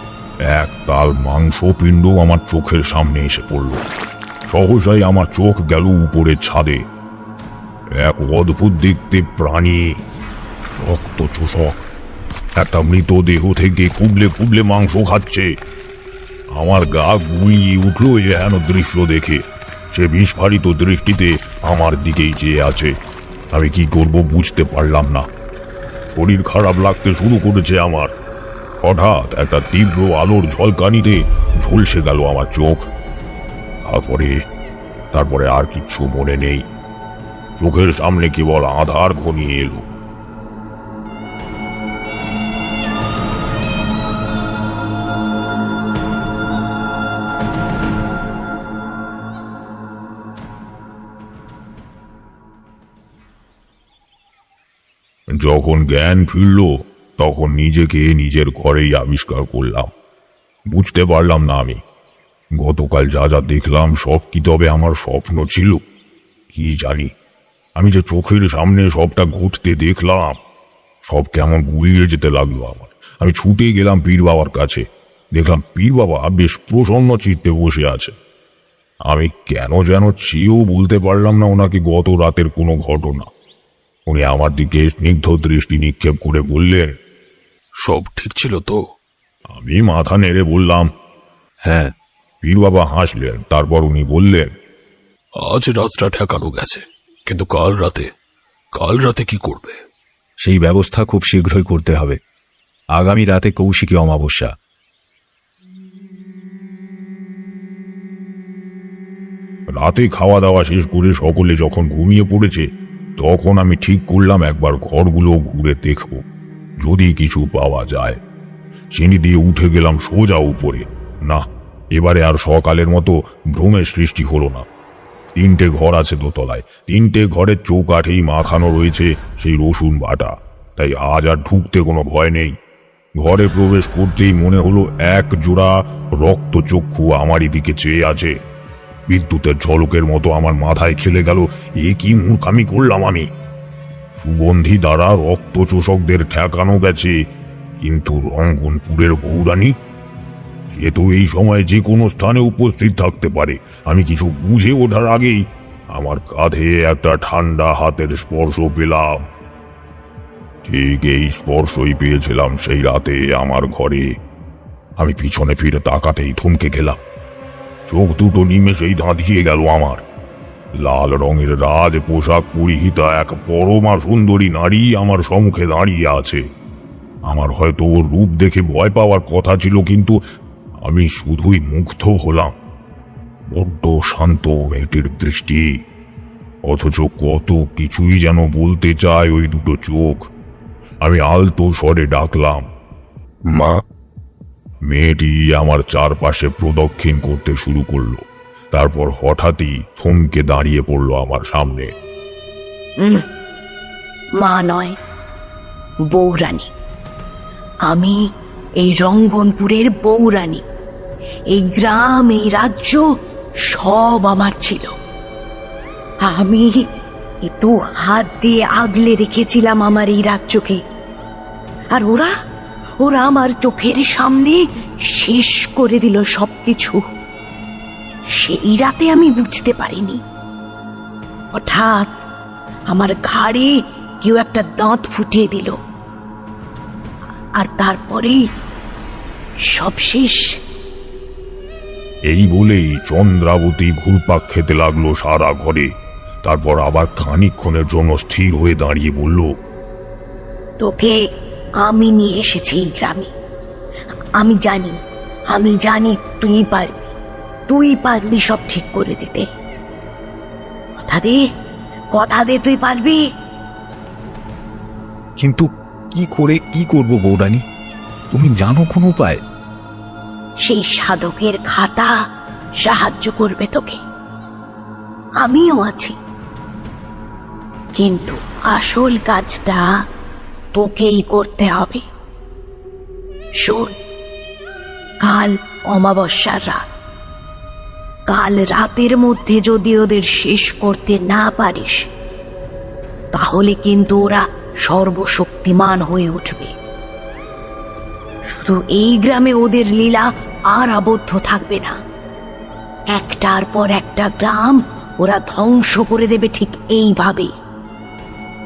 এক তাল মাংসপিণ্ড আমার চোখের সামনে এসে পড়ল। সহসাই আমার চোখ গেল উপরের ছাদে। এক অদ্ভুত দেখতে প্রাণী, রক্তচোষক, একটা মৃতদেহ থেকে কুবলে কুবলে মাংস খাচ্ছে। আমার গা গুলিয়ে উঠল এহেন দৃশ্য দেখে। সে বিস্ফারিত দৃষ্টিতে আমার দিকেই চেয়ে আছে। আমি কি করব বুঝতে পারলাম না। শরীর খারাপ লাগতে শুরু করেছে আমার। হঠাৎ একটা তীব্র আলোর ঝলকানিতে ঝলসে গেল আমার চোখ। তারপরে আর কিচ্ছু মনে নেই। চোখের সামনে কেবল আঁধার ঘনিয়ে এলো। যখন জ্ঞান ফিরল তখন নিজেকে নিজের ঘরেই আবিষ্কার করলাম। বুঝতে পারলাম না আমি গতকাল যা যা দেখলাম সব কি তবে আমার স্বপ্ন ছিল? কি জানি, আমি যে চোখের সামনে সবটা ঘটতে দেখলাম, সব কেমন গুলিয়ে যেতে লাগলো আমার। আমি ছুটে গেলাম পীর বাবার কাছে। দেখলাম পীর বাবা বেশ প্রসন্ন চিত্তে বসে আছে। আমি কেন যেন চেয়েও বলতে পারলাম না ওনাকে গত রাতের কোনো ঘটনা। উনি আমার দিকে স্নিগ্ধ দৃষ্টি নিক্ষেপ করে বললেন, সব ঠিক ছিল তো? আমি মাথা নেড়ে বললাম, হ্যাঁ। পীর বাবা হাসলেন। তারপর উনি বললেন, আজ রাতটা ঠেকানো গেছে, কিন্তু কাল রাতে কি করবে? সেই ব্যবস্থা খুব শীঘ্রই করতে হবে। আগামী রাতে কৌশিকী অমাবস্যা। রাতে খাওয়া দাওয়া শেষ করে সকলে যখন ঘুমিয়ে পড়েছে তখন আমি ঠিক করলাম একবার ঘরগুলো ঘুরে দেখব, যদি কিছু পাওয়া যায়। সিঁড়ি দিয়ে উঠে গেলাম সোজা উপরে। না, এবারে আর সকালের মতো ভ্রমের সৃষ্টি হলো না। 3টে ঘর আছে দোতলায়। 3টে ঘরের চৌকাঠেই মাখানো রয়েছে সেই রসুন বাটা, তাই আজ আর ঢুকতে কোনো ভয় নেই। ঘরে প্রবেশ করতেই মনে হলো এক জোড়া রক্তচক্ষু আমারই দিকে চেয়ে আছে। বিদ্যুতের ঝলকের মতো আমার মাথায় খেলে গেল, এ কি মূর্খামি করলাম আমি! সুগন্ধি দ্বারা রক্তচোষকদের ঠেকানো গেছে, কিন্তু রঙ্গনপুরের বউরানী, সে তো এই সময় যে কোনো স্থানে উপস্থিত থাকতে পারে। আমি কিছু বুঝে ওঠার আগেই আমার কাঁধে একটা ঠান্ডা হাতের স্পর্শ পেলাম। ঠিক এই স্পর্শই পেয়েছিলাম সেই রাতে আমার ঘরে। আমি পিছনে ফিরে তাকাতেই থমকে গেলাম। চোখ দুটো নিমেষেই ধাঁধিয়ে গেল আমার। লাল রঙের রাজ পোশাক পরিহিতা এক পরমা সুন্দরী নারী আমার সম্মুখে দাঁড়িয়ে আছে। আমার হয়তো ওর রূপ দেখে ভয় পাওয়ার কথা ছিল, কিন্তু আমি শুধুই মুগ্ধ হলাম। বড্ড শান্ত মেয়েটির দৃষ্টি, অথচ কত কিছুই যেন বলতে চায় ওই দুটো চোখ। আমি আলতো স্বরে ডাকলাম, মা। মেয়েটি আমার চারপাশে প্রদক্ষিণ করতে শুরু করলো। তারপর হঠাৎই থমকে দাঁড়িয়ে পড়ল আমার সামনে। মা নয়, বউরানী। আমি এই রঙ্গনপুরের বউরানী। এই গ্রাম, এই রাজ্য সব আমার ছিল। আমি তো হাত দিয়ে আগলে রেখেছিলাম আমার এই রাজ্যকে, আর ওরা আমার চোখের সামনে শেষ করে দিল সবকিছু। সেই রাতে আমি বুঝতে পারিনি, হঠাৎ আমার ঘাড়ে কেউ একটা দাঁত ফুটিয়ে দিল, আর তারপরেই সব শেষ। এই বলেই চন্দ্রাবতী ঘুরপাক খেতে লাগলো সারা ঘরে। তারপর আবার খানিকক্ষণের জন্য স্থির হয়ে দাঁড়িয়ে বলল, তোকে আমি নিয়ে এসেছি এই গ্রামে। আমি জানি তুই পারবি সব ঠিক করে দিতে। কথা দে তুই পারবি। কিন্তু কি করব বউরানী? তুমি জানো কোনো উপায়? সেই সাধকের খাতা সাহায্য করবে তোকে, আমিও আছি। কিন্তু আসল কাজটা তোকেই করতে হবে। শোন, কাল অমাবস্যার রাত। কাল রাতের মধ্যে যদি ওদের শেষ করতে না পারিস, তাহলে কিন্তু ওরা সর্বশক্তিমান হয়ে উঠবে। শুধু এই গ্রামে ওদের লীলা আর আবদ্ধ থাকবে না, একটার পর একটা গ্রাম ওরা ধ্বংস করে দেবে ঠিক এইভাবে।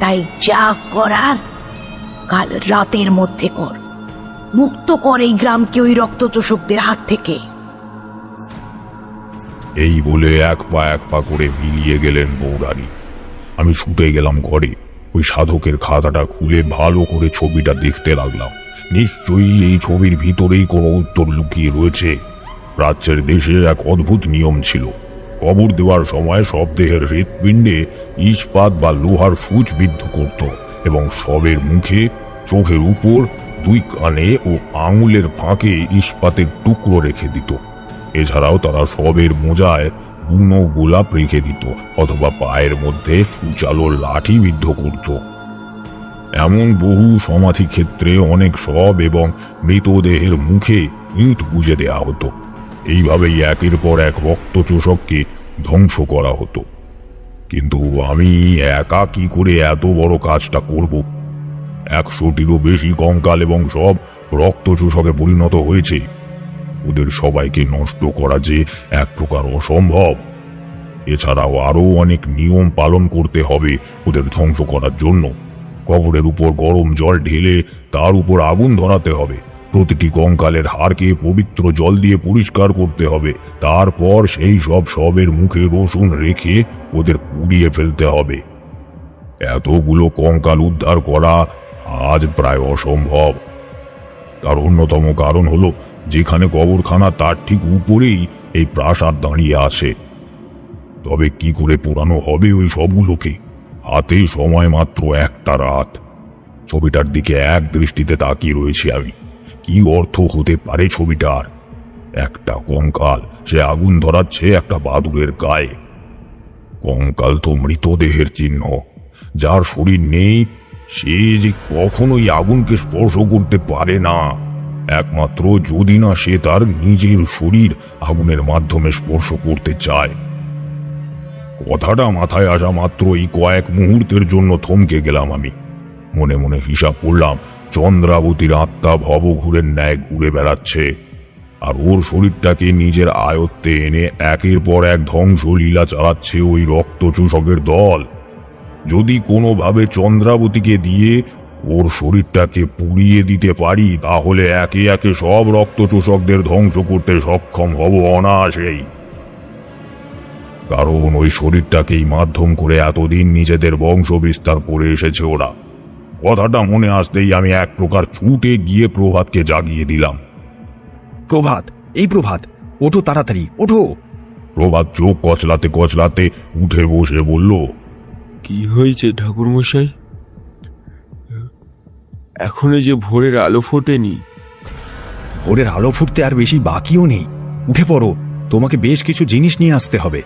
তাই যা করার কাল রাতের মধ্যে কর, মুক্ত কর এই গ্রামকে ওই রক্তচোষকদের হাত থেকে। এই বলে এক পা করে মিলিয়ে গেলেন বৌরানী। আমি ছুটে গেলাম ঘরে। ওই সাধকের খাতাটা খুলে ভালো করে ছবিটা দেখতে লাগলাম। নিশ্চয়ই এই ছবির ভিতরেই কোনো উত্তর লুকিয়ে রয়েছে। প্রাচ্যের দেশে এক অদ্ভুত নিয়ম ছিল। কবর দেওয়ার সময় সব দেহের হৃৎপিণ্ডে ইস্পাত বা লোহার সূচ বিদ্ধ করত এবং শবের মুখে, চোখের উপর, দুই কানে ও আঙুলের ফাঁকে ইস্পাতের টুকরো রেখে দিত। এছাড়াও তারা শবের মোজায় বুনো গোলাপ রেখে দিত অথবা পায়ের মধ্যে সুচালো লাঠি বিদ্ধ করত। এমন বহু সমাধি ক্ষেত্রে অনেক শব এবং মৃতদেহের মুখে ইঁট গুঁজে দেয়া হতো। এইভাবেই একের পর এক রক্তচোষককে ধ্বংস করা হতো। কিন্তু আমি একা কি করে এত বড় কাজটা করব? 100টিরও বেশি কঙ্কাল এবং সব রক্তচোষকে পরিণত হয়েছে। ওদের সবাইকে নষ্ট করা যে এক প্রকার অসম্ভব। এছাড়াও আরো অনেক নিয়ম পালন করতে হবে ওদের ধ্বংস করার জন্য। কবরের উপর গরম জল ঢেলে তার উপর আগুন ধরাতে হবে। প্রতিটি কঙ্কালের হাড়কে পবিত্র জল দিয়ে পরিষ্কার করতে হবে। তারপর সেই সব শবের মুখে রসুন রেখে ওদের পুড়িয়ে ফেলতে হবে। এতগুলো কঙ্কাল উদ্ধার করা আজ প্রায় অসম্ভব। তার অন্যতম কারণ হলো, যেখানে কবরখানা তার ঠিক উপরেই এই প্রাসাদ দাঁড়িয়ে আছে। তবে কি করে পোড়ানো হবে ওই সবগুলোকে? হাতে সময় মাত্র একটা রাত। ছবিটার দিকে এক দৃষ্টিতে তাকিয়ে রয়েছি আমি। কি অর্থ হতে পারে ছবিটার? একটা কঙ্কাল, সে আগুন ধরাচ্ছে একটা বাদুড়ের গায়ে। কঙ্কাল তো মৃতদেহের চিহ্ন। যার শরীর নেই সে যে কখনোই আগুনকে স্পর্শ করতে পারে না, একমাত্র যদি না সে তার নিজের শরীর আগুনের মাধ্যমে স্পর্শ করতে চায়। কথাটা মাথায় আসা মাত্রই কয়েক মুহূর্তের জন্য থমকে গেলাম আমি। মনে মনে হিসাব করলাম, চন্দ্রাবতীর আত্মা ভবঘুরের ন্যায় ঘুরে বেড়াচ্ছে, আর ওর শরীরটাকে নিজের আয়ত্তে এনে একের পর এক ধ্বংস লীলা চালাচ্ছে ওই রক্তচোষকের দল। যদি কোনোভাবে চন্দ্রাবতীকে দিয়ে ওর শরীরটাকে পুড়িয়ে দিতে পারি, তাহলে একে একে সব রক্তচোষকদের ধ্বংস করতে সক্ষম হব অনায়াসেই। কারণ ওই শরীরটাকেই মাধ্যম করে এতদিন নিজেদের বংশ বিস্তার করে এসেছে ওরা। কথাটা মনে আসতেই আমি এক প্রকার ছুটে গিয়ে প্রভাতকে জাগিয়ে দিলাম। প্রভাত, এই প্রভাত, ওঠো তাড়াতাড়ি, ওঠো। প্রভাত চোখ কচলাতে কচলাতে উঠে বসে বলল, কি হয়েছে ঠাকুরমশাই? এখনো যে ভোরের আলো ফোটেনি। ভোরের আলো ফুটতে আর বেশি বাকিও নেই। উঠে পড়ো, তোমাকে বেশ কিছু জিনিস নিয়ে আসতে হবে।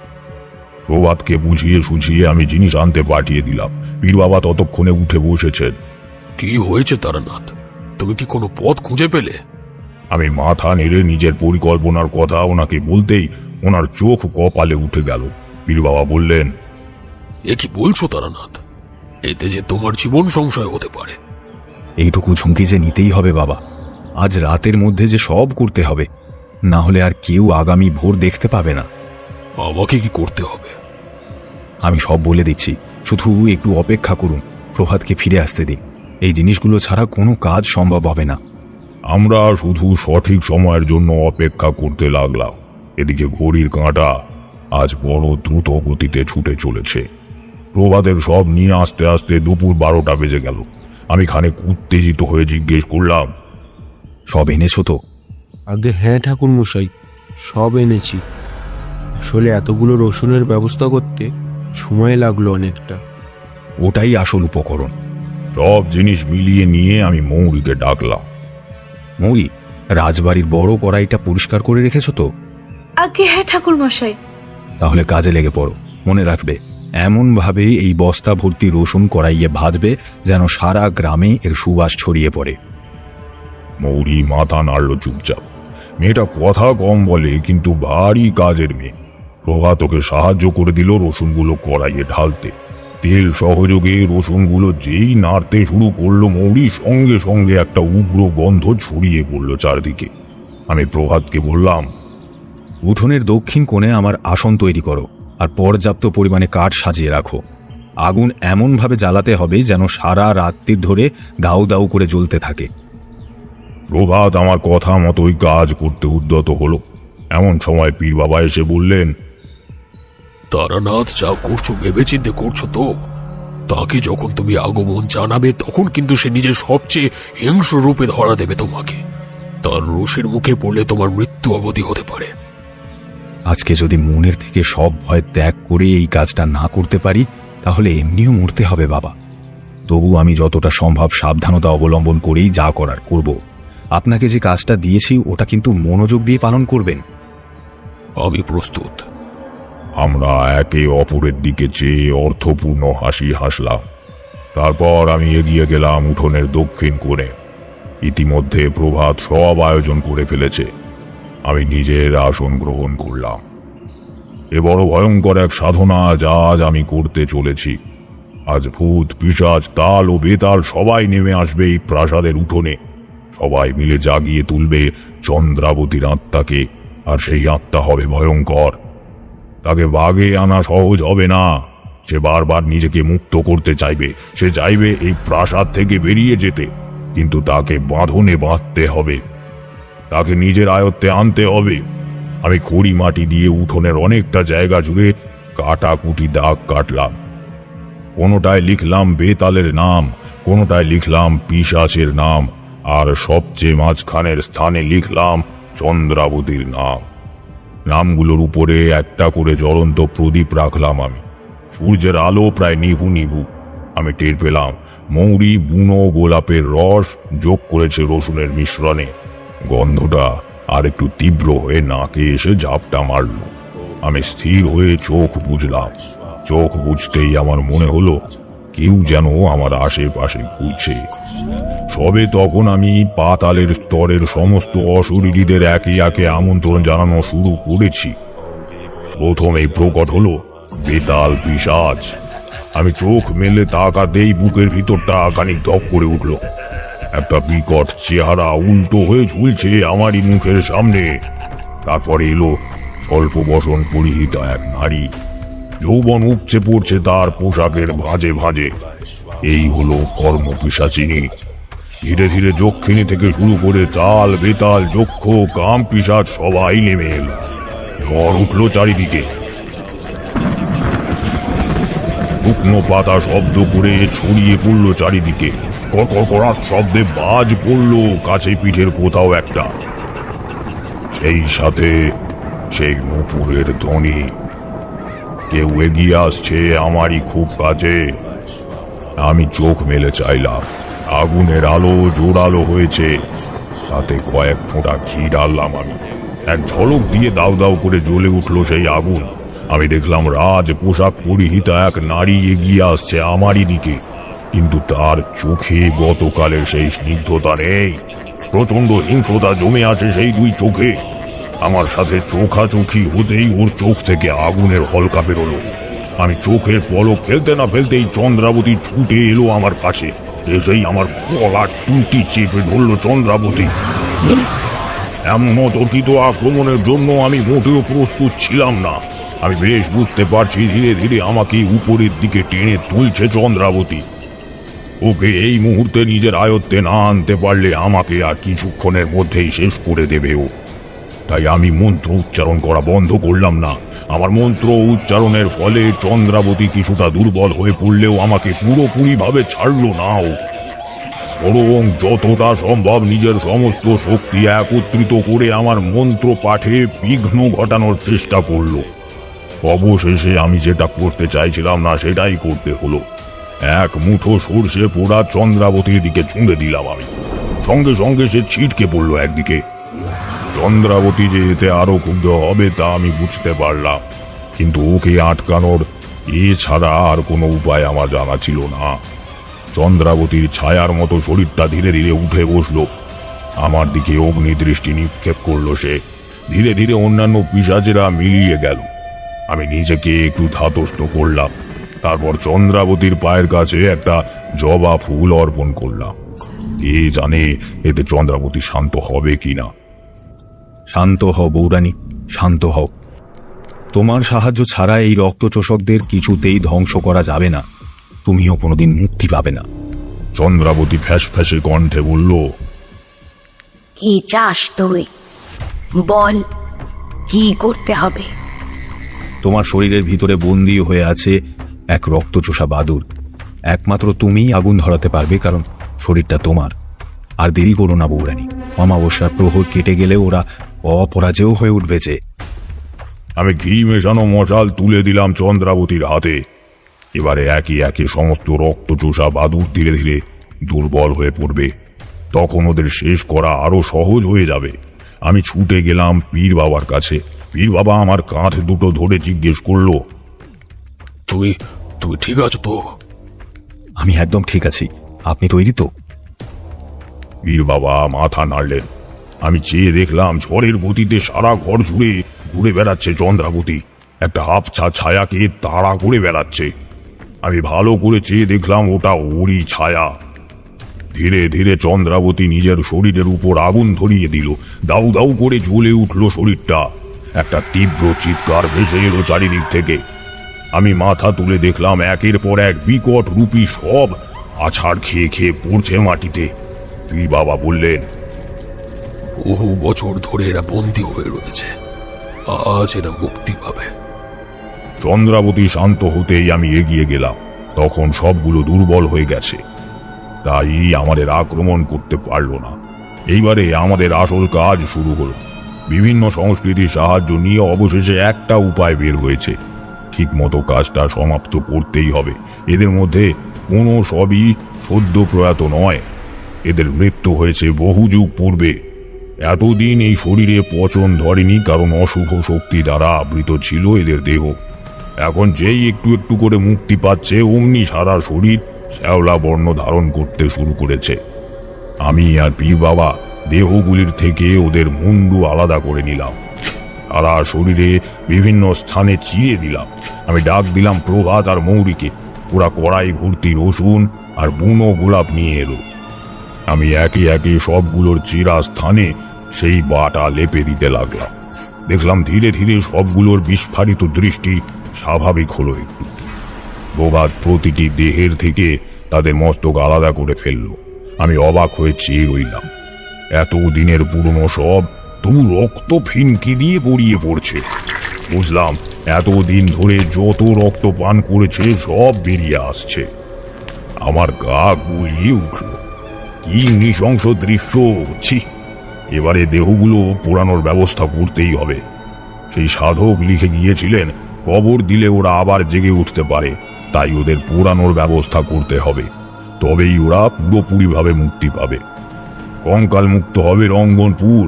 প্রভাতকে বুঝিয়ে সুঝিয়ে আমি জিনিস আনতে পাঠিয়ে দিলাম। পীর বাবা ততক্ষণে উঠে বসেছেন। কি হয়েছে তারানাথ? তুমি কি কোনো পথ খুঁজে পেলে? আমি মাথা নেড়ে নিজের পরিকল্পনার কথা ওনাকে বলতেই ওনার চোখ কপালে উঠে গেল। পীর বাবা বললেন, এ কি বলছো তারানাথ? এতে যে তোমার জীবন সংশয় হতে পারে। এইটুকু ঝুঁকি যে নিতেই হবে বাবা। আজ রাতের মধ্যে যে সব করতে হবে, না হলে আর কেউ আগামী ভোর দেখতে পাবে না। আমাকে কি করতে হবে? আমি সব বলে দিচ্ছি, শুধু একটু অপেক্ষা করুন। প্রভাতকে ফিরে আসতে দিন। এই জিনিসগুলো ছাড়া কোনো কাজ সম্ভব হবে না। আমরা শুধু সঠিক সময়ের জন্য অপেক্ষা করতে লাগলাম। এদিকে ঘড়ির কাঁটা আজ বড় দ্রুত গতিতে ছুটে চলেছে। প্রভাতের সব নিয়ে আসতে আসতে দুপুর 12টা বেজে গেল। আমি খানিক উত্তেজিত হয়ে জিজ্ঞেস করলাম, সব এনেছো তো? আগে হ্যাঁ ঠাকুরমশাই, সব এনেছি। আসলে এতগুলো রসুনের ব্যবস্থা করতে সময় লাগলো অনেকটা। ওটাই আসল উপকরণ। সব জিনিস মিলিয়ে নিয়ে আমি মৌরিকে ডাকলাম। মৌরি, রাজবাড়ির বড় কড়াইটা পরিষ্কার করে রেখেছো তো? আগে হ্যাঁ ঠাকুর মশাই। তাহলে কাজে লেগে পড়ো। মনে রাখবে, এমন ভাবে এই বস্তা ভর্তি রসুন কড়াইয়ে ভাজবে যেন সারা গ্রামে এর সুবাস ছড়িয়ে পড়ে। মৌরি মাথা নাড়ল চুপচাপ। মেয়েটা কথা কম বলে, কিন্তু ভারী কাজের মেয়ে। প্রভাত ওকে সাহায্য করে দিল রসুনগুলো কড়াইয়ে ঢালতে। তেল সহযোগে রসুনগুলো যেই নাড়তে শুরু করলো, মৌরি সঙ্গে সঙ্গে একটা উগ্র গন্ধ ছড়িয়ে পড়ল চারদিকে। আমি প্রভাতকে বললাম, উঠোনের দক্ষিণ কোণে আমার আসন তৈরি করো, আর পর্যাপ্ত পরিমাণে কাঠ সাজিয়ে রাখো। আগুন এমনভাবে জ্বালাতে হবে যেন সারা রাত্রির ধরে দাউ দাউ করে জ্বলতে থাকে। প্রভাত আমার কথা মতোই কাজ করতে উদ্যত হলো। এমন সময় পীর বাবা এসে বললেন, তারানাথ, যা করছো ভেবেচিন্তে করছো তো? তাকে যখন তুমি আগমন জানাবে, তখন কিন্তু সে নিজের সবচেয়ে হিংস্র রূপে ধরা দেবে তোমাকে। তার রোষের মুখে পড়লে তোমার মৃত্যু অবধি হতে পারে। আজকে যদি মনের থেকে সব ভয় ত্যাগ করে এই কাজটা না করতে পারি, তাহলে এমনিও মরতে হবে বাবা। তবু আমি যতটা সম্ভব সাবধানতা অবলম্বন করেই যা করার করব। আপনাকে যে কাজটা দিয়েছি ওটা কিন্তু মনোযোগ দিয়ে পালন করবেন। আমি প্রস্তুত। আমরা একে অপরের দিকে চেয়ে অর্থপূর্ণ হাসি হাসলাম। তারপর আমি এগিয়ে গেলাম উঠোনের দক্ষিণ কোণে। ইতিমধ্যে প্রভাত সব আয়োজন করে ফেলেছে। আমি নিজের আসন গ্রহণ করলাম। এ বড় ভয়ঙ্কর এক সাধনা যা আজ আমি করতে চলেছি। আজ ভূত, পিশাচ, তাল ও বেতাল সবাই নেমে আসবে এই প্রাসাদের উঠোনে। সবাই মিলে জাগিয়ে তুলবে চন্দ্রাবতীর আত্মাকে, আর সেই আত্মা হবে ভয়ঙ্কর। তাকে বাগে আনা সহজ হবে না। সে বারবার নিজেকে মুক্ত করতে চাইবে। সে চাইবে এই প্রাসাদ থেকে বেরিয়ে যেতে, কিন্তু তাকে বাঁধনে বাঁধতে হবে, তাকে নিজের আয়ত্তে আনতে হবে। আমি খড়ি মাটি দিয়ে উঠোনের অনেকটা জায়গা জুড়ে কাটাকুটি দাগ কাটলাম। কোনোটায় লিখলাম বেতালের নাম, কোনোটায় লিখলাম পিশাচের নাম, আর সবচেয়ে মাঝখানের স্থানে লিখলাম চন্দ্রাবতীর নাম। নামগুলোর উপরে একটা করে জ্বলন্ত প্রদীপ রাখলাম আমি। সূর্যের আলো প্রায় নিভু নিভু। আমি টের পেলাম মৌরি বুনো গোলাপের রস যোগ করেছে রসুনের মিশ্রণে। গন্ধটা আর একটু তীব্র হয়ে নাকে এসে ঝাপটা মারল। আমি স্থির হয়ে চোখ বুঝলাম। চোখ বুঝতেই আমার মনে হলো কেউ যেন আমার আশেপাশে ঘুরছে। সবে তখন আমি পাতালের স্তরের সমস্ত অশরীরীদের একে একে আমন্ত্রণ জানানো শুরু করেছি। প্রথমেই প্রকট হলো বেতাল পিশাচ। আমি চোখ মেলে তাকাতেই বুকের ভিতরটা খানিক ধপ করে উঠল। একটা বিকট চেহারা উল্টো হয়ে ঝুলছে আমারই মুখের সামনে। তারপরে এলো স্বল্প বসন পরিহিতা এক নারী। যৌবন উপচে পড়ছে তার পোশাকের ভাঁজে ভাঁজে। এই হলো কর্মপিশাচিনী। ধীরে ধীরে যক্ষিণী থেকে শুরু করে তাল, বেতাল, যক্ষ, কাম, পিশাচ সবাই নেমে এলো। ঝড় উঠল চারিদিকে। শুকনো পাতা শব্দ করে ছড়িয়ে পড়ল চারিদিকে। কড়কড়াত শব্দে বাজ পড়ল কাছে পিঠের কোথাও একটা। সেই সাথে সেই নূপুরের ধ্বনি। কেউ এগিয়ে আসছে আমারই খুব কাছে। আমি চোখ মেলে চাইলাম। আগুনের আলো জোরালো হয়েছে, তাতে কয়েক ফোঁটা ঘি ডাললাম আমি। এক ঝলক দিয়ে দাউ দাউ করে জ্বলে উঠল সেই আগুন। আমি দেখলাম রাজ পোশাক পরিহিতা এক নারী এগিয়ে আসছে আমারই দিকে, কিন্তু তার চোখে গতকালের সেই স্নিগ্ধতা নেই। প্রচন্ড হিংস্রতা জমে আছে সেই দুই চোখে। আমার সাথে চোখাচোখি হতেই ওর চোখ থেকে আগুনের হলকা বেরোলো। আমি চোখের পলক ফেলতে না ফেলতেই চন্দ্রাবতী ছুটে এলো আমার কাছে। এসেই আমার গলা টুটি চেপে ধরল চন্দ্রাবতী। এমন অতর্কিত আক্রমণের জন্য আমি মোটেও প্রস্তুত ছিলাম না। আমি বেশ বুঝতে পারছি ধীরে ধীরে আমাকে উপরের দিকে টেনে তুলছে চন্দ্রাবতী। ওকে এই মুহূর্তে নিজের আয়ত্তে না আনতে পারলে আমাকে আর কিছুক্ষণের মধ্যেই শেষ করে দেবে ও। তাই আমি মন্ত্র উচ্চারণ করা বন্ধ করলাম না। আমার মন্ত্র উচ্চারণের ফলে চন্দ্রাবতী কিছুটা দুর্বল হয়ে পড়লেও আমাকে পুরোপুরিভাবে ছাড়ল না ও। বরং যতটা সম্ভব নিজের সমস্ত শক্তি একত্রিত করে আমার মন্ত্র পাঠে বিঘ্ন ঘটানোর চেষ্টা করল। অবশেষে আমি যেটা করতে চাইছিলাম না সেটাই করতে হলো। এক মুঠো সর্ষে পোড়া চন্দ্রাবতীর দিকে ছুঁড়ে দিলাম আমি। সঙ্গে সঙ্গে সে ছিটকে পড়ল একদিকে। চন্দ্রাবতী যে এতে আরো ক্ষুব্ধ হবে তা আমি বুঝতে পারলাম, কিন্তু ওকে আটকানোর এছাড়া আর কোনো উপায় আমার জানা ছিল না। চন্দ্রাবতীর ছায়ার মতো শরীরটা ধীরে ধীরে উঠে বসল। আমার দিকে অগ্নিদৃষ্টি নিক্ষেপ করলো সে। ধীরে ধীরে অন্যান্য পিশাচেরা মিলিয়ে গেল। আমি নিজেকে একটু ধাতস্থ করলাম, তারপর চন্দ্রাবতীর পায়ের কাছে একটা জবা ফুল অর্পণ করলাম। কে জানে এতে চন্দ্রাবতী শান্ত হবে কিনা। শান্ত হও বৌরানী, শান্ত হও। তোমার সাহায্য ছাড়া এই রক্তচোষকদের কিছুতেই ধ্বংস করা যাবে না। তুমিও কোনোদিন মুক্তি পাবে না। চন্দ্রাবতী ফ্যাস ফ্যাসে কণ্ঠে বলল, কি চাস তুই? বল, কি করতে হবে? তোমার শরীরের ভিতরে বন্দী হয়ে আছে এক রক্তচোষা বাদুর। একমাত্র তুমিই আগুন ধরাতে পারবে, কারণ শরীরটা তোমার। আর দেরি করো না বৌরানী, অমাবস্যার প্রহর কেটে গেলে ওরা অপরাজেয় হয়ে উঠবে যে। আমি ঘি মেশানো মশাল তুলে দিলাম চন্দ্রাবতীর হাতে। এবারে একে একে সমস্ত রক্তচোষা বাদুর ধীরে ধীরে দুর্বল হয়ে পড়বে। তখন ওদের শেষ করা আরো সহজ হয়ে যাবে। আমি ছুটে গেলাম পীর বাবার কাছে। পীর বাবা আমার কাঁধ দুটো ধরে জিজ্ঞেস করলো, তুমি ঠিক আছো তো? আমি একদম ঠিক আছি। আপনি তৈরি তো? পীর বাবা মাথা নাড়লেন। আমি চেয়ে দেখলাম ঝড়ের গতিতে সারা ঘর জুড়ে ঘুরে বেড়াচ্ছে চন্দ্রাবতী। একটা হাফছা ছায়াকে তাড়া করে বেড়াচ্ছে। আমি ভালো করে চেয়ে দেখলাম ওটা ওরই ছায়া। ধীরে ধীরে চন্দ্রাবতী নিজের শরীরের উপর আগুন ধরিয়ে দিল। দাউ দাউ করে জ্বলে উঠল শরীরটা। একটা তীব্র চিৎকার ভেসে এলো চারিদিক থেকে। আমি মাথা তুলে দেখলাম একের পর এক বিকট রূপী সব আছাড় খেয়ে খেয়ে পড়ছে মাটিতে। পীর বাবা বললেন, বহু বছর ধরে এরা বন্দী হয়ে রয়েছে, আজ এরা মুক্তি পাবে। চন্দ্রাবতী শান্ত হতেই আমি এগিয়ে গেলাম। তখন সবগুলো দুর্বল হয়ে গেছে, তাই আমাদের আক্রমণ করতে পারল না। এইবারে আমাদের আসল কাজ শুরু হলো। বিভিন্ন সংস্কৃতির সাহায্য নিয়ে অবশেষে একটা উপায় বের হয়েছে। ঠিক মতো কাজটা সমাপ্ত করতেই হবে। এদের মধ্যে কোনো সবই সদ্য প্রয়াত নয়। এদের মৃত্যু হয়েছে বহু যুগ পূর্বে। এতদিন এই শরীরে পচন ধরেনি, কারণ অশুভ শক্তি দ্বারা আবৃত ছিল এদের দেহ। এখন যেই একটু একটু করে মুক্তি পাচ্ছে, অমনি সারা শরীর শ্যাওলা বর্ণ ধারণ করতে শুরু করেছে। আমি আর পীর বাবা দেহগুলির থেকে ওদের মুন্ডু আলাদা করে নিলাম। সারা শরীরে বিভিন্ন স্থানে চিরে দিলাম। আমি ডাক দিলাম প্রভাত আর মৌরীকে। ওরা কড়াই ভর্তি রসুন আর বুনো গোলাপ নিয়ে এলো। আমি একে একে সবগুলোর চিরা স্থানে সেই বাটা লেপে দিতে লাগলাম। দেখলাম ধীরে ধীরে সবগুলোর বিস্ফারিত দৃষ্টি স্বাভাবিক হলো একটু। প্রভাত প্রতিটি দেহের থেকে তাদের মস্তক আলাদা করে ফেলল। আমি অবাক হয়ে চেয়ে রইলাম। এত দিনের পুরনো সব তবু রক্ত ফিনকি দিয়ে গড়িয়ে পড়ছে। বুঝলাম এতদিন ধরে যত রক্ত পান করেছে সব বেরিয়ে আসছে। আমার গা গুলিয়ে উঠল। কি নৃশংস দৃশ্য! ছি! এবারে দেহগুলো পোড়ানোর ব্যবস্থা করতেই হবে। সেই সাধক লিখে গিয়েছিলেন, কবর দিলে ওরা আবার জেগে উঠতে পারে, তাই ওদের পোড়ানোর ব্যবস্থা করতে হবে। তবেই ওরা পুরোপুরিভাবে মুক্তি পাবে। কঙ্কাল মুক্ত হবে রঙ্গনপুর,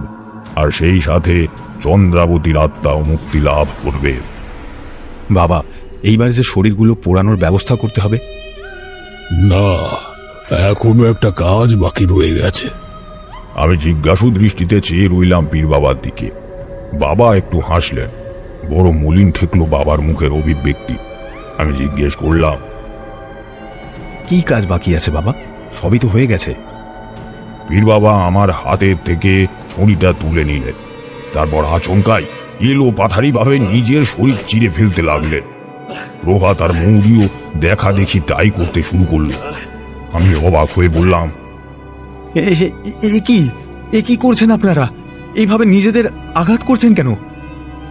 আর সেই সাথে চন্দ্রাবতীর আত্মাও মুক্তি লাভ করবে। বাবা, এইবার যে শরীরগুলো পোড়ানোর ব্যবস্থা করতে হবে? না, এখনো একটা কাজ বাকি রয়ে গেছে। আমি জিজ্ঞাসু দৃষ্টিতে চেয়ে রইলাম পীর বাবার দিকে। বাবা একটু হাসলেন। বড় মলিন ঠেকল বাবার মুখের অভিব্যক্তি। আমি জিজ্ঞেস করলাম, কি কাজ বাকি আছে বাবা? সবই তো হয়ে গেছে। পীর বাবা আমার হাতের থেকে ছুরিটা তুলে নিলেন। তারপর আচমকাই এলো পাথারি ভাবে নিজের শরীর চিরে ফেলতে লাগলেন। প্রভাত আর মৌরিও দেখা দেখি তাই করতে শুরু করল। আমি অবাক হয়ে বললাম, এ কি করছেন আপনারা? এইভাবে নিজেদের আঘাত করছেন কেন?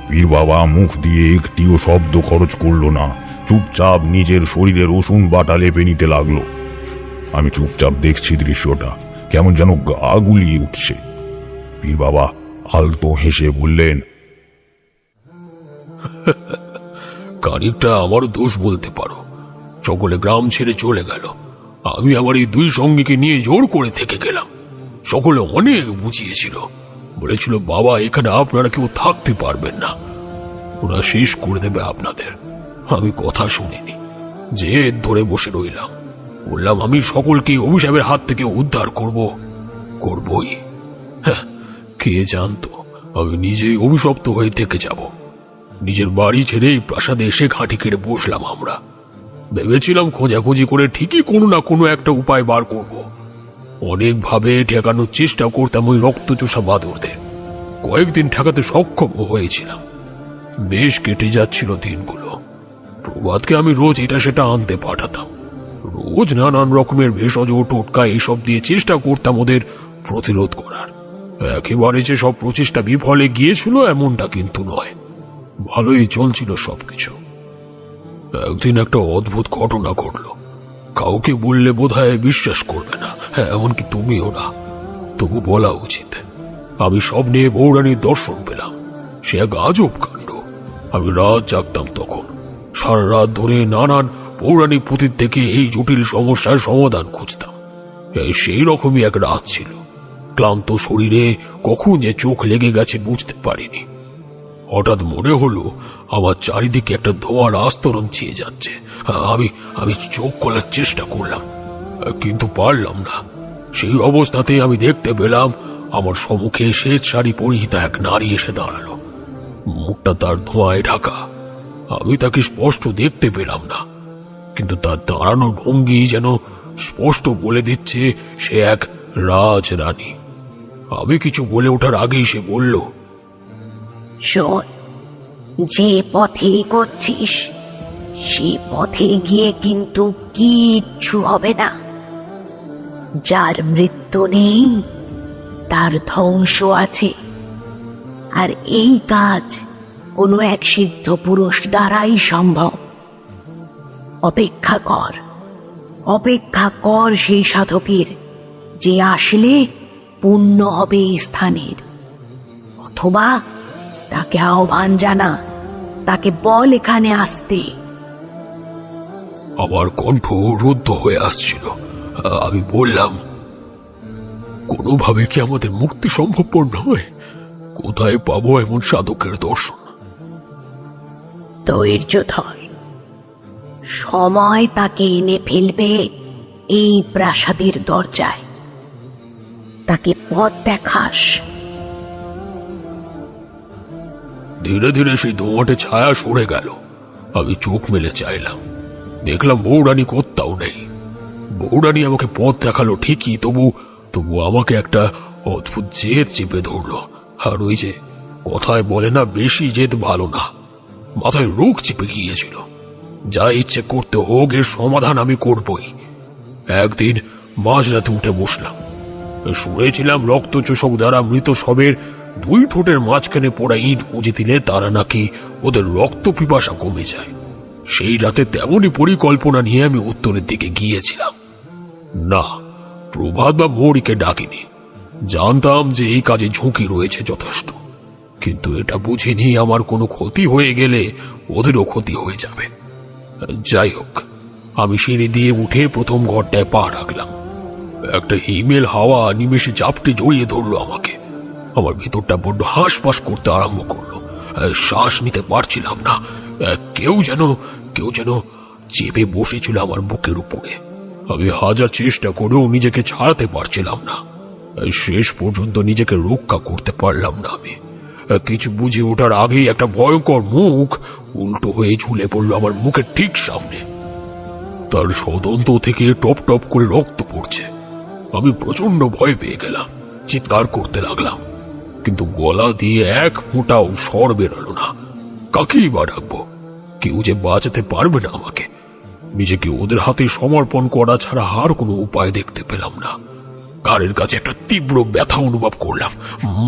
পীর বাবা মুখ দিয়ে একটিও শব্দ খরচ করল না। চুপচাপ নিজের শরীরে রসুন বাটা লেপে নিতে লাগলো। আমি চুপচাপ দেখছি দৃশ্যটা। কেমন যেন গা গুলিয়ে উঠছে। পীর বাবা আলতো হেসে বললেন, খানিকটা আমারও দোষ বলতে পারো। সকলে গ্রাম ছেড়ে চলে গেল, আমি আমার এই দুই সঙ্গীকে নিয়ে জোর করে থেকে গেলাম। সকলে অনেক বুঝিয়েছিল, বলেছিল বাবা এখানে আপনারা কেউ থাকতে পারবেন না, ওরা শেষ করে দেবে আপনাদের। আমি কথা শুনিনি, যে ধরে বসে রইলাম। বললাম আমি সকলকে অভিশাপের হাত থেকে উদ্ধার করবই। কে জানতো আমি নিজেই অভিশপ্ত হয়ে থেকে যাব। নিজের বাড়ি ছেড়ে এই প্রাসাদে এসে ঘাঁটি কেড়ে বসলাম আমরা। ভেবেছিলাম খোঁজাখুঁজি করে ঠিকই কোনো না কোনো একটা উপায় বার করব। অনেকভাবে ঠেকানোর চেষ্টা করতাম ওই রক্তচোষা বাদরদের। কয়েকদিন ঠেকাতে সক্ষম হয়েছিলাম। বেশ কেটে যাচ্ছিল দিনগুলো। প্রভাতকে আমি রোজ এটা সেটা আনতে পাঠাতাম। রোজ নানান রকমের ভেষজ টোটকা এইসব দিয়ে চেষ্টা করতাম ওদের প্রতিরোধ করার। একেবারে যে সব প্রচেষ্টা বিফলে গিয়েছিল এমনটা কিন্তু নয়, ভালোই চলছিল সবকিছু। একদিন একটা অদ্ভুত ঘটনা ঘটল। কাউকে বললে বোধহয় বিশ্বাস করবে না, এমনকি তুমিও না, তবু বলা উচিত। আমি স্বপ্নে বৌরানীর দর্শন পেলাম। সে এক আজব কাণ্ড। আমি রাত জাগতাম তখন, সারা রাত ধরে নানান পৌরাণিক পুঁথির থেকে এই জটিল সমস্যার সমাধান খুঁজতাম। সেই রকমই এক রাত ছিল। ক্লান্ত শরীরে কখন যে চোখ লেগে গেছে বুঝতে পারিনি। হঠাৎ মনে হলো আমার চারিদিকে একটা ধোঁয়ার আস্তরণ ছেয়ে যাচ্ছে। আমি চোখ খোলার চেষ্টা করলাম, কিন্তু পারলাম না। সেই অবস্থাতে আমি দেখতে পেলাম আমার সম্মুখে শ্বেত শাড়ি পরিহিতা এক নারী এসে দাঁড়ালো। মুখটা তার ধোঁয়ায় ঢাকা। আমি তাকে স্পষ্ট দেখতে পেলাম না, কিন্তু তার দাঁড়ানোর ভঙ্গি যেন স্পষ্ট বলে দিচ্ছে সে এক রাজরানী। আমি কিছু বলে ওঠার আগেই সে বলল, শোন, যে পথে করছিস সে পথে গিয়ে কিন্তু কিচ্ছু হবে না। যার মৃত্যু নেই তার ধ্বংস আছে, আর এই কাজ কোনো এক সিদ্ধ পুরুষ দ্বারাই সম্ভব। অপেক্ষা কর সেই সাধকের, যে আসলে পুণ্য হবে এই স্থানের। অথবা তাকে আহ্বান জানা, তাকে বল এখানে আসতে। আমার কণ্ঠ রুদ্ধ হয়ে আসছিল। আমি বললাম, কোনোভাবে কি আমাদের মুক্তি সম্ভবপর নয়? কোথায় পাবো এমন সাধকের দর্শন? ধৈর্য ধর, সময় তাকে এনে ফেলবে এই প্রাসাদের দরজায়। তাকে পথ দেখাস। ধীরে ধীরে সেই ধোঁয়াটে ছায়া সরে গেল। আমি চোখ মেলে চাইলাম, দেখলাম বৌরানী কোথাও নেই। বৌরানী আমাকে পথ দেখালো ঠিকই, তবু আমাকে একটা অদ্ভুত জেদ চেপে ধরলো। আর ওই যে কথায় বলে না, বেশি জেদ ভালো না, মাথায় রোগ চেপে গিয়েছিল। যা ইচ্ছে করতে হোক, এর সমাধান আমি করবই। একদিন মাঝরাতে উঠে বসলাম। শুনেছিলাম রক্তচোষক দ্বারা মৃত শবের দুই ঠোঁটের মাঝখানে পড়া ইট গুঁজে দিলে তারা নাকি ওদের রক্ত পিপাসা কমে যায়। সেই রাতে তেমনই পরিকল্পনা নিয়ে আমি উত্তরের দিকে গিয়েছিলাম। না, প্রভাত বা মৌরিকে ডাকিনি। জানতাম যে এই কাজে ঝুঁকি রয়েছে যথেষ্ট, কিন্তু এটা বুঝিনি আমার কোনো ক্ষতি হয়ে গেলে ওদেরও ক্ষতি হয়ে যাবে। যাই হোক, আমি সিঁড়ি দিয়ে উঠে প্রথম ঘরটায় পা রাখলাম। একটা হিমেল হাওয়া নিমেষে চাপটে জড়িয়ে ধরলো আমাকে। আমার ভিতরটা বড্ড হাঁসফাঁস করতে আরম্ভ করলো। শ্বাস নিতে পারছিলাম না। কেউ যেন চেপে বসেছিল আমার বুকের উপরে। আমি হাজার চেষ্টা করেও নিজেকে ছাড়াতে পারছিলাম না। শেষ পর্যন্ত নিজেকে রক্ষা করতে পারলাম না। আমি কিছু বুঝে ওঠার আগেই একটা ভয়ঙ্কর মুখ উল্টো হয়ে ঝুলে পড়লো আমার মুখের ঠিক সামনে। তার সদন্ত থেকে টপ টপ করে রক্ত পড়ছে। আমি প্রচন্ড ভয় পেয়ে গেলাম, চিৎকার করতে লাগলাম, কিন্তু গলা দিয়ে এক ফোঁটাও স্বর বেরোলো না। কাকেই বা ডাকবো? কেউ যে বাঁচাতে পারবে না আমাকে। নিজেকে ওদের হাতে সমর্পণ করা ছাড়া আর কোনো উপায় দেখতে পেলাম না। ঘাড়ের কাছে একটা তীব্র ব্যথা অনুভব করলাম।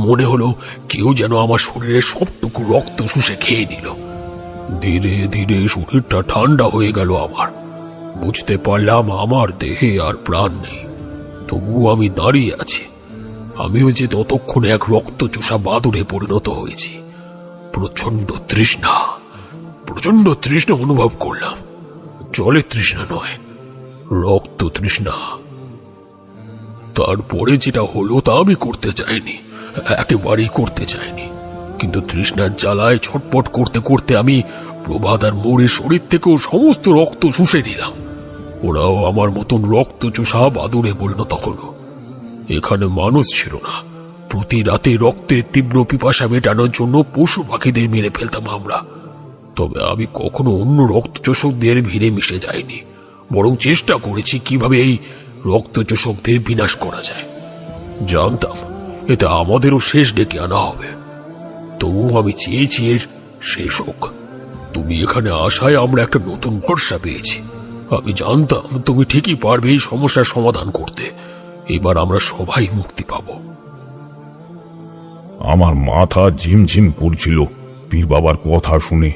মনে হলো কেউ যেন আমার শরীরের সবটুকু রক্ত শুষে খেয়ে নিল। ধীরে ধীরে শরীরটা ঠান্ডা হয়ে গেল আমার। বুঝতে পারলাম আমার দেহে আর প্রাণ নেই। তবুও আমি দাঁড়িয়ে আছি। আমিও যে ততক্ষণে এক রক্তচোষা বাদুড়ে পরিণত হয়েছি। প্রচন্ড তৃষ্ণা অনুভব করলাম। জলের তৃষ্ণা নয়, রক্ত তৃষ্ণা। তারপরে যেটা হলো তা আমি করতে চাইনি, একেবারেই করতে চাইনি। কিন্তু তৃষ্ণার জ্বালায় ছটপট করতে করতে আমি প্রভাত আর মৌরির শরীর থেকেও সমস্ত রক্ত শুষে নিলাম। ওরাও আমার মতন রক্তচোষা বাদুড়ে পরিণত হলো। এখানে মানুষ ছিল না, প্রতি রাতে রক্তের তীব্র পিপাসা মেটানোর জন্য পশু পাখিদের মেরে ফেলতাম আমরা। তবে আমি কখনো অন্য রক্তচোষকদের ভিড়ে মিশে যাইনি, বরং চেষ্টা করেছি কিভাবে এই রক্তচোষকদের বিনাশ করা যায়। জানতাম এতে আমাদেরও শেষ ডেকে আনা হবে, তবুও আমি চেয়েছি এর শেষ হোক। তুমি এখানে আসায় আমরা একটা নতুন ভরসা পেয়েছি। আমি জানতাম তুমি ঠিকই পারবে এই সমস্যার সমাধান করতে। এবার আমরা সবাই মুক্তি পাব। আমার মাথা ঝিমঝিম করছিল পীর বাবার কথা শুনে।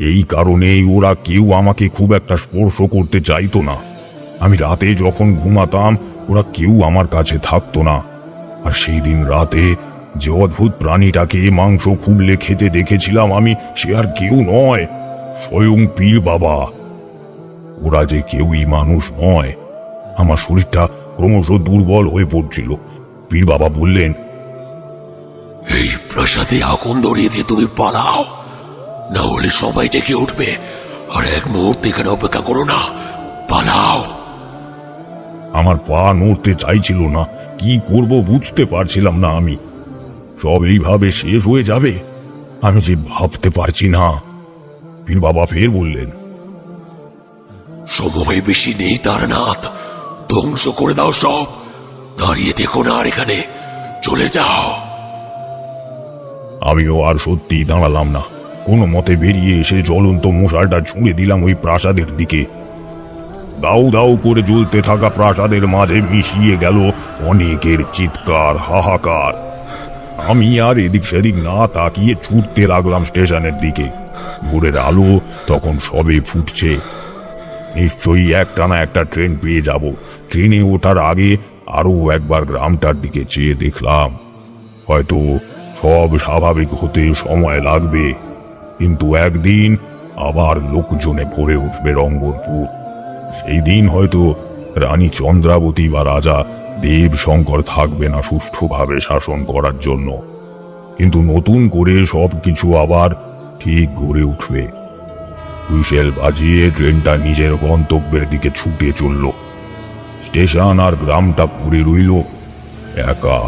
এই কারণেই ওরা কেউ আমাকে খুব একটা স্পর্শ করতে চাইতো না। আমি রাতে যখন ঘুমাতাম ওরা কেউ আমার কাছে থাকতো না। আর সেই দিন রাতে যে অদ্ভুত প্রাণীটাকে মাংস খুবলে খেতে দেখেছিলাম আমি, সে আর কেউ নয়, স্বয়ং পীর বাবা। ওরা যে কেউই মানুষ নয়। আমার শরীরটা ক্রমশ দুর্বল হয়ে পড়ছিল। পীর বাবা বললেন, এই প্রাসাদে আগুন ধরিয়ে দিয়ে তুমি পালাও, না হলে সবাই জেগে উঠবে। আর এক মুহূর্তে এখানে অপেক্ষা করো না, পালাও। আমার পা নড়তে চাইছিল না। কি করব বুঝতে পারছিলাম না আমি। সব এইভাবে শেষ হয়ে যাবে আমি যে ভাবতে পারছি না। পীর বাবা ফের বললেন, সময় বেশি নেই তারানাথ, ধ্বংস করে দাও সব। দাঁড়িয়ে দেখো না আর এখানে, চলে যাও। আমিও আর সত্যি দাঁড়ালাম না। কোনো মতে বেরিয়ে এসে জ্বলন্ত মশালটা ছুঁড়ে দিলাম ওই প্রাসাদের দিকে। দাউ দাউ করে জ্বলতে থাকা প্রাসাদের মাঝে মিশিয়ে গেল অনেকের চিৎকার, হাহাকার। আমি আর এদিক সেদিক না তাকিয়ে ছুটতে লাগলাম স্টেশনের দিকে। ভোরের আলো তখন সবে ফুটছে। নিশ্চয়ই একটা না একটা ট্রেন পেয়ে যাব। ট্রেনে ওঠার আগে আরো একবার গ্রামটার দিকে চেয়ে দেখলাম। হয়তো সব স্বাভাবিক হতে সময় লাগবে, কিন্তু একদিন আবার লোকজনে ভরে উঠবে রঙ্গনপুর। সেই দিন হয়তো রানী চন্দ্রাবতী বা রাজা দেবশঙ্কর থাকবে না সুষ্ঠুভাবে শাসন করার জন্য, কিন্তু নতুন করে সবকিছু আবার ঠিক গড়ে উঠবে। হুইসেল বাজিয়ে ট্রেনটা নিজের গন্তব্যের দিকে ছুটে চলল। স্টেশন আর গ্রামটা পড়ে রইল একা।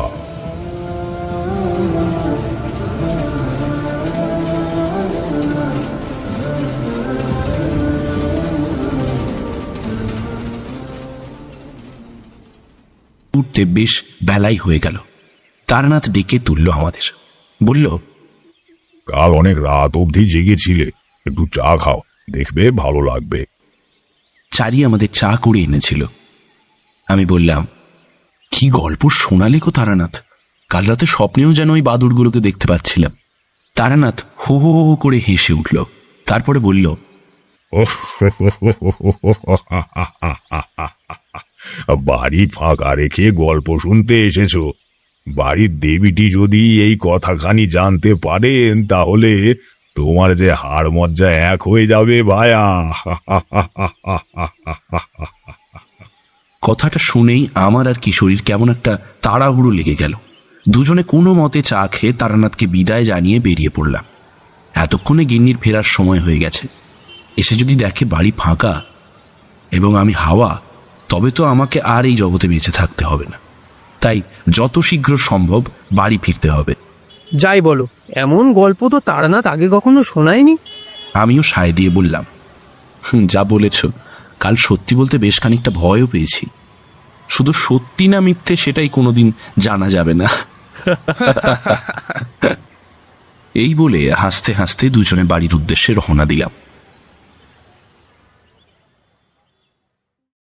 উঠতে বেশ বেলাই হয়ে গেল। তারানাথ ডেকে তুলল আমাদের, বলল, কাল অনেক রাত অবধি জেগেছিলে, একটু চা খাও, দেখবে ভালো লাগবে। চারি আমাদের চা করে এনেছিল। আমি বললাম, কি গল্প শোনালে গো তারানাথ, কাল রাতে স্বপ্নেও যেন ওই বাদুড়গুলোকে দেখতে পাচ্ছিলাম। তারানাথ হো হো হো করে হেসে উঠল, তারপরে বলল, বাড়ি ফাঁকা রেখে গল্প শুনতে এসেছো? বাড়ির দেবীটি যদি এই কথাখানি জানতে পারেন তাহলে তোমার যে হাড় মজ্জা এক হয়ে যাবে ভায়া। কথাটা শুনেই আমার আর কিশোরীর কেমন একটা তাড়াহুড়ো লেগে গেল। দুজনে কোনো মতে চা খেয়ে তারানাথকে বিদায় জানিয়ে বেরিয়ে পড়লাম। এতক্ষণে গিন্নির ফেরার সময় হয়ে গেছে। এসে যদি দেখে বাড়ি ফাঁকা এবং আমি হাওয়া, তবে তো আমাকে আর এই জগতে বেঁচে থাকতে হবে না। তাই যত শীঘ্র সম্ভব বাড়ি ফিরতে হবে। যাই বলো, এমন গল্প তো তারানাথ আগে কখনো শোনায়নি। আমিও সায় দিয়ে বললাম, যা বলেছ, কাল সত্যি বলতে বেশ খানিকটা ভয়ও পেয়েছি। শুধু সত্যি না মিথ্যে সেটাই কোনোদিন জানা যাবে না। এই বলে হাসতে হাসতে দুজনে বাড়ির উদ্দেশ্যে রওনা দিলাম।